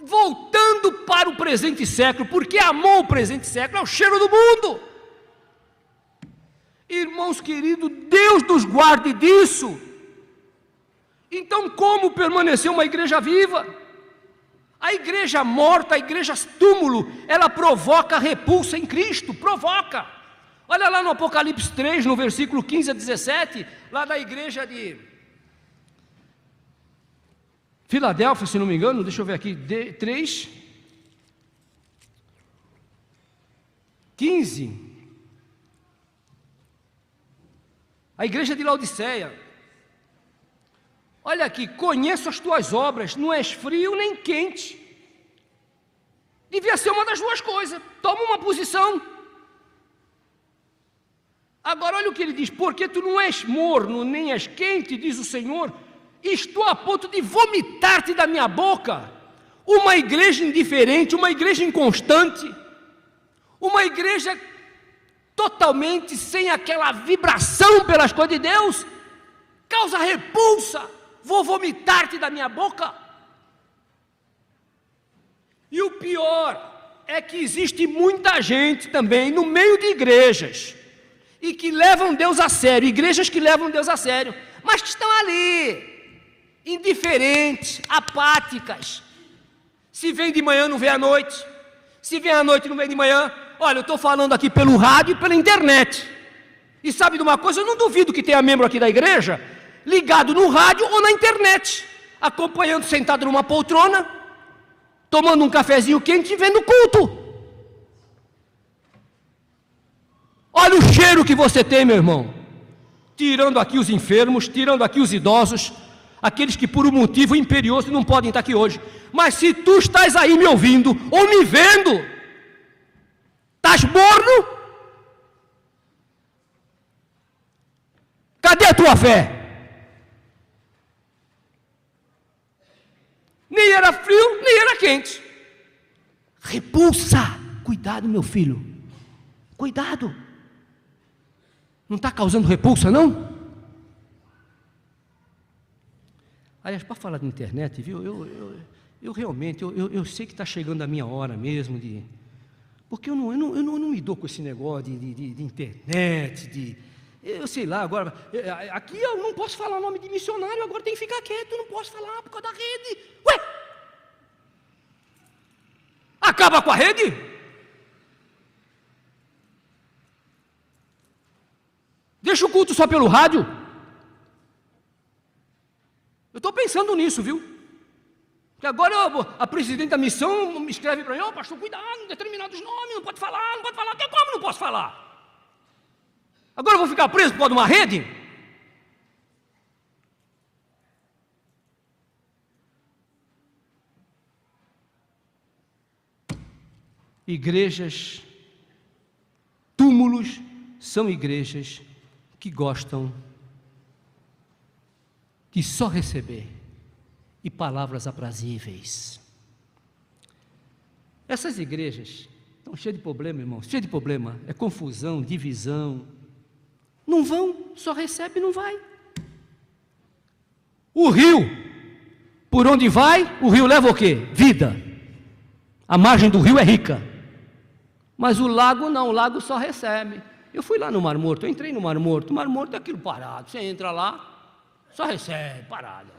S1: voltando para o presente século, porque amou o presente século, é o cheiro do mundo. Irmãos queridos, Deus nos guarde disso. Então, como permanecer uma igreja viva? A igreja morta, a igreja túmulo, ela provoca repulsa em Cristo, provoca. Olha lá no Apocalipse 3, no versículo 15 a 17, lá da igreja de Filadélfia, se não me engano, deixa eu ver aqui, 3, 15. A igreja de Laodiceia. Olha aqui, conheço as tuas obras, não és frio nem quente. Devia ser uma das duas coisas, toma uma posição. Agora olha o que ele diz, porque tu não és morno, nem és quente, diz o Senhor, estou a ponto de vomitar-te da minha boca. Uma igreja indiferente, uma igreja inconstante, uma igreja totalmente sem aquela vibração pelas coisas de Deus, causa repulsa, vou vomitar-te da minha boca. E o pior é que existe muita gente também no meio de igrejas, e que levam Deus a sério, igrejas que levam Deus a sério, mas que estão ali, indiferentes, apáticas. Se vem de manhã não vem à noite, se vem à noite não vem de manhã. Olha, eu estou falando aqui pelo rádio e pela internet, e sabe de uma coisa, eu não duvido que tenha membro aqui da igreja, ligado no rádio ou na internet, acompanhando sentado numa poltrona, tomando um cafezinho quente e vendo o culto. Olha o cheiro que você tem, meu irmão, tirando aqui os enfermos, tirando aqui os idosos, aqueles que por um motivo imperioso não podem estar aqui hoje. Mas se tu estás aí me ouvindo ou me vendo, estás morno? Cadê a tua fé? Nem era frio, nem era quente. Repulsa. Cuidado, meu filho. Cuidado. Não está causando repulsa, não? Aliás, para falar de internet, viu? Eu realmente, eu sei que está chegando a minha hora mesmo de... Porque eu não me dou com esse negócio de internet, eu sei lá, agora, aqui eu não posso falar o nome de missionário, agora tem que ficar quieto, eu não posso falar por causa da rede. Ué! Acaba com a rede? Deixa o culto só pelo rádio? Eu estou pensando nisso, viu? Porque agora a presidente da missão me escreve para mim, pastor, cuidado, determinados nomes, não pode falar, como não posso falar? Agora eu vou ficar preso por causa de uma rede? Igrejas, túmulos, são igrejas que gostam de só receber e palavras aprazíveis. Essas igrejas estão cheias de problema, irmão, cheias de problema, é confusão, divisão. Não vão, só recebe e não vai. O rio, por onde vai, o rio leva o quê? Vida. A margem do rio é rica. Mas o lago não, o lago só recebe. Eu fui lá no Mar Morto, eu entrei no Mar Morto, o Mar Morto é aquilo parado, você entra lá, só recebe, parado.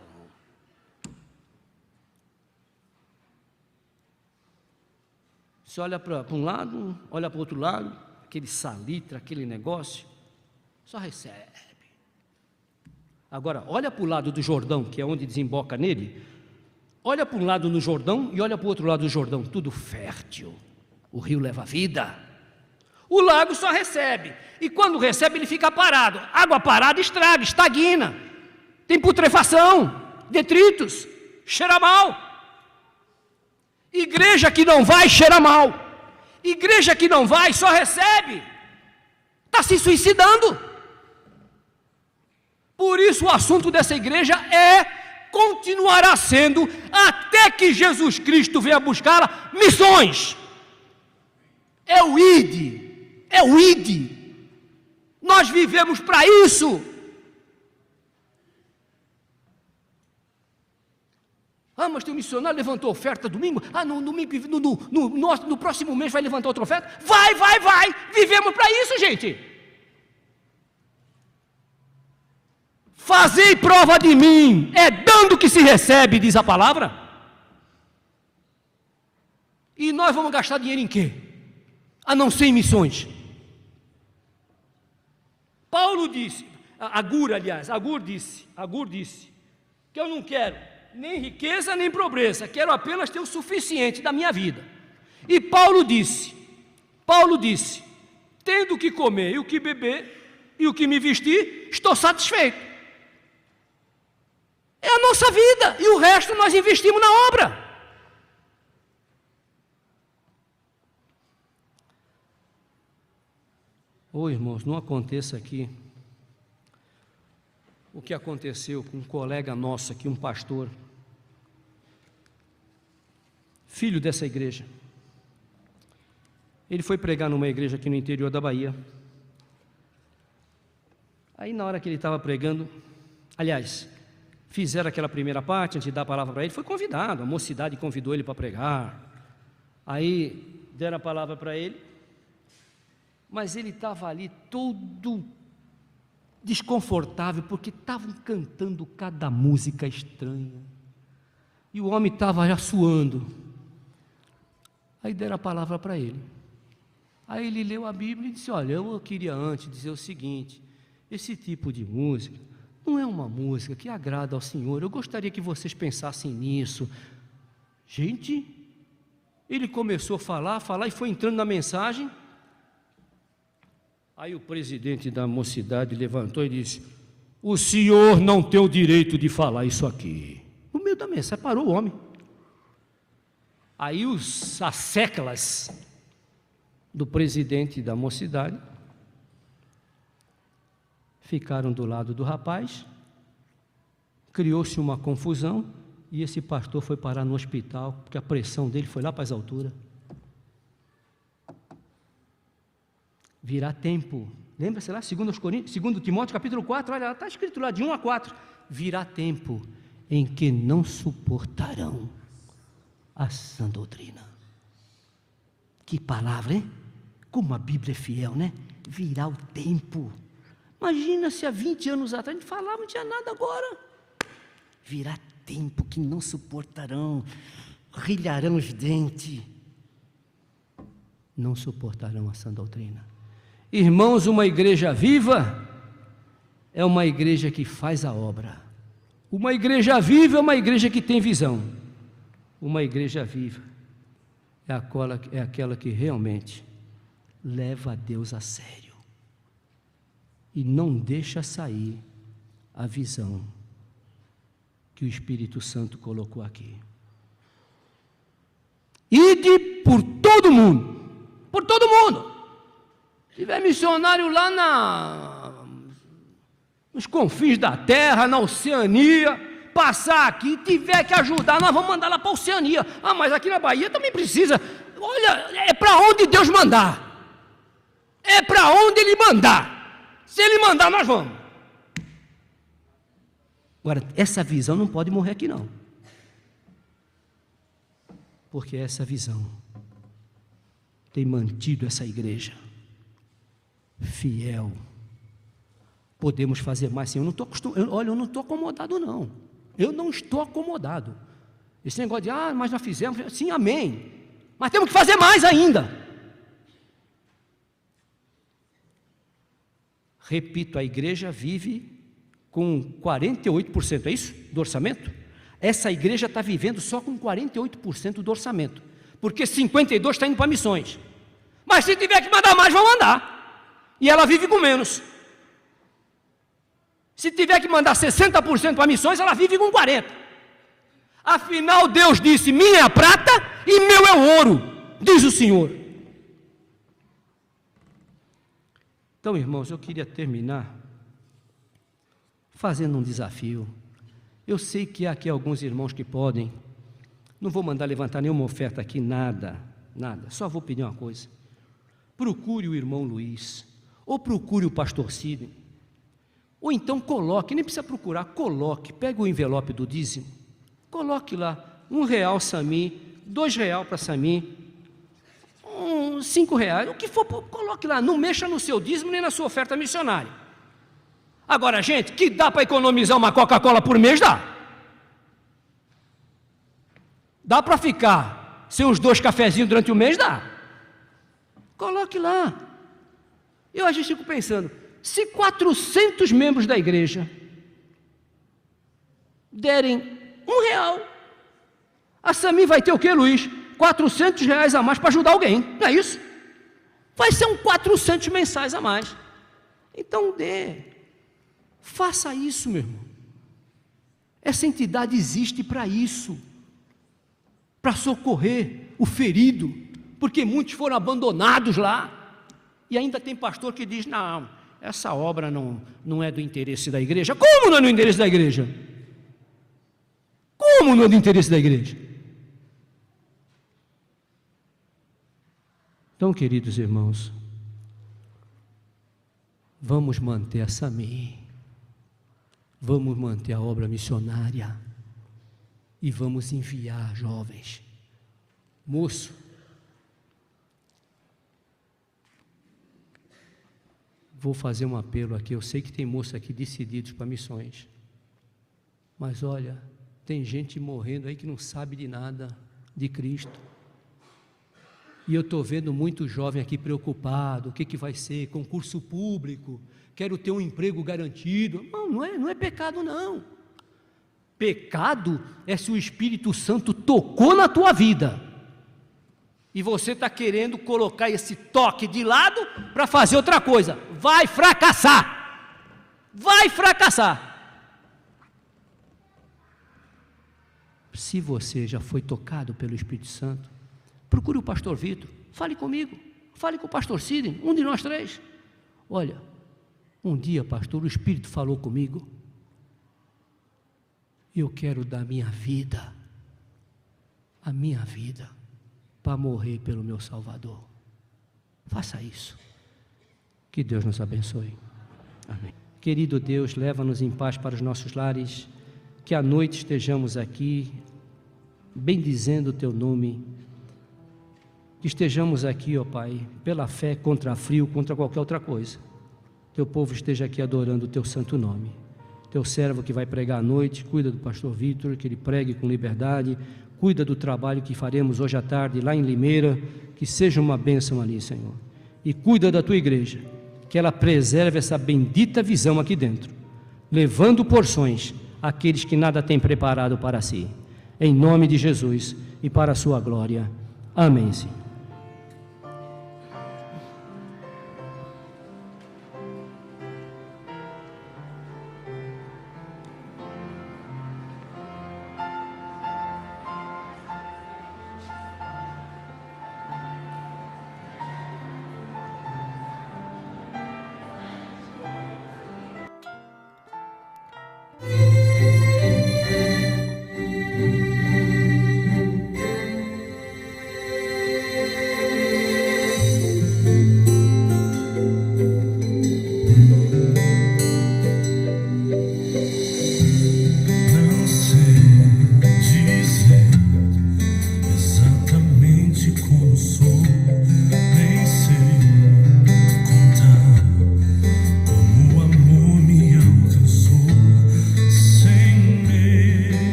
S1: Você olha para um lado, olha para o outro lado, aquele salitre, aquele negócio, só recebe. Agora, olha para o lado do Jordão, que é onde desemboca nele, olha para um lado no Jordão e olha para o outro lado do Jordão, tudo fértil, o rio leva vida. O lago só recebe, e quando recebe ele fica parado, água parada estraga, estagna, tem putrefação, detritos, cheira mal. Igreja que não vai, cheira mal. Igreja que não vai, só recebe, está se suicidando. Por isso o assunto dessa igreja continuará sendo, até que Jesus Cristo venha buscá-la, missões. É o ID. É o ID. Nós vivemos para isso. Mas tem um missionário, levantou oferta domingo. No domingo, no próximo mês vai levantar outra oferta. Vai. Vivemos para isso, gente. Fazei prova de mim. É dando que se recebe, diz a palavra. E nós vamos gastar dinheiro em quê? A não ser em missões. Paulo disse, Agur disse, que eu não quero nem riqueza nem pobreza, quero apenas ter o suficiente da minha vida. E Paulo disse, tendo o que comer e o que beber e o que me vestir, estou satisfeito. É a nossa vida, e o resto nós investimos na obra. Irmãos, não aconteça aqui o que aconteceu com um colega nosso aqui, um pastor, filho dessa igreja. Ele foi pregar numa igreja aqui no interior da Bahia. Aí na hora que ele estava pregando, aliás, fizeram aquela primeira parte, antes de dar a palavra para ele, foi convidado, a mocidade convidou ele para pregar. Aí deram a palavra para ele, mas ele estava ali todo desconfortável, porque estavam cantando cada música estranha, e o homem estava já suando. Aí deram a palavra para ele. Aí ele leu a Bíblia e disse: olha, eu queria antes dizer o seguinte, esse tipo de música não é uma música que agrada ao Senhor, eu gostaria que vocês pensassem nisso. Gente, ele começou a falar e foi entrando na mensagem. Aí o presidente da mocidade levantou e disse: o senhor não tem o direito de falar isso aqui. No meio da mensagem, parou o homem. Aí as séculas do presidente da mocidade ficaram do lado do rapaz, criou-se uma confusão, e esse pastor foi parar no hospital, porque a pressão dele foi lá para as alturas. Virá tempo, lembra-se lá, 2 Timóteo capítulo 4, olha, está escrito lá de 1 a 4, virá tempo em que não suportarão a sã doutrina. Que palavra, hein? Como a Bíblia é fiel, né? Virá o tempo. Imagina se há 20 anos atrás a gente falava, não tinha nada agora. Virá tempo que não suportarão, rilharão os dentes, não suportarão a sã doutrina. Irmãos, uma igreja viva é uma igreja que faz a obra. Uma igreja viva é uma igreja que tem visão. Uma igreja viva é aquela que realmente leva a Deus a sério e não deixa sair a visão que o Espírito Santo colocou aqui. Ide por todo mundo, por todo mundo. Se tiver missionário lá nos confins da terra, na Oceania, passar aqui, tiver que ajudar, nós vamos mandar lá para a Oceania. Ah, mas aqui na Bahia também precisa. Olha, é para onde Deus mandar. É para onde Ele mandar. Se Ele mandar, nós vamos. Agora, essa visão não pode morrer aqui não. Porque essa visão tem mantido essa igreja fiel. Podemos fazer mais sim. Eu não estou acostumado. Olha, eu não estou acomodado não. Eu não estou acomodado. Esse negócio de, mas nós fizemos, sim, amém. Mas temos que fazer mais ainda. Repito, a igreja vive com 48%, é isso? Do orçamento? Essa igreja está vivendo só com 48% do orçamento, porque 52% está indo para missões. Mas se tiver que mandar mais, vão mandar. E ela vive com menos. Se tiver que mandar 60% para missões, ela vive com 40%. Afinal, Deus disse: minha é a prata e meu é o ouro, diz o Senhor. Então, irmãos, eu queria terminar fazendo um desafio. Eu sei que há aqui alguns irmãos que podem, não vou mandar levantar nenhuma oferta aqui, nada, só vou pedir uma coisa: procure o irmão Luiz, ou procure o pastor Sidney, ou então coloque, nem precisa procurar, coloque, pega o envelope do dízimo, coloque lá, R$1 Sami, R$2 para Sami, R$5, o que for, coloque lá, não mexa no seu dízimo nem na sua oferta missionária. Agora, gente, que dá para economizar uma Coca-Cola por mês, dá. Dá para ficar Seus 2 cafezinhos durante o mês dá. Coloque lá. Eu às vezes fico pensando, se 400 membros da igreja derem R$1, a Sami vai ter o que, Luiz? R$400 a mais para ajudar alguém, não é isso? Vai ser 400 mensais a mais. Então faça isso, meu irmão. Essa entidade existe para isso, para socorrer o ferido, porque muitos foram abandonados lá, e ainda tem pastor que diz, não, essa obra não é do interesse da igreja. Como não é do interesse da igreja? Como não é do interesse da igreja? Então, queridos irmãos, vamos manter a Sami, vamos manter a obra missionária e vamos enviar jovens. Moço, vou fazer um apelo aqui, eu sei que tem moços aqui decididos para missões, mas olha, tem gente morrendo aí que não sabe de nada de Cristo. E eu estou vendo muito jovem aqui preocupado, o que vai ser, concurso público, quero ter um emprego garantido. Não é pecado não. Pecado é se o Espírito Santo tocou na tua vida, e você está querendo colocar esse toque de lado para fazer outra coisa. Vai fracassar, vai fracassar. Se você já foi tocado pelo Espírito Santo, procure o pastor Vitor, fale comigo, fale com o pastor Sidney, um de nós 3. Olha, um dia, pastor, o Espírito falou comigo, eu quero dar a minha vida, para morrer pelo meu Salvador. Faça isso. Que Deus nos abençoe. Amém. Querido Deus, leva-nos em paz para os nossos lares, que à noite estejamos aqui, bendizendo o Teu nome, que estejamos aqui, ó Pai, pela fé, contra frio, contra qualquer outra coisa. Teu povo esteja aqui adorando o Teu santo nome. Teu servo que vai pregar à noite, cuida do pastor Vitor, que ele pregue com liberdade, cuida do trabalho que faremos hoje à tarde lá em Limeira, que seja uma bênção ali, Senhor. E cuida da Tua igreja, que ela preserve essa bendita visão aqui dentro, levando porções àqueles que nada têm preparado para si. Em nome de Jesus e para a sua glória. Amém, Senhor.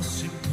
S4: se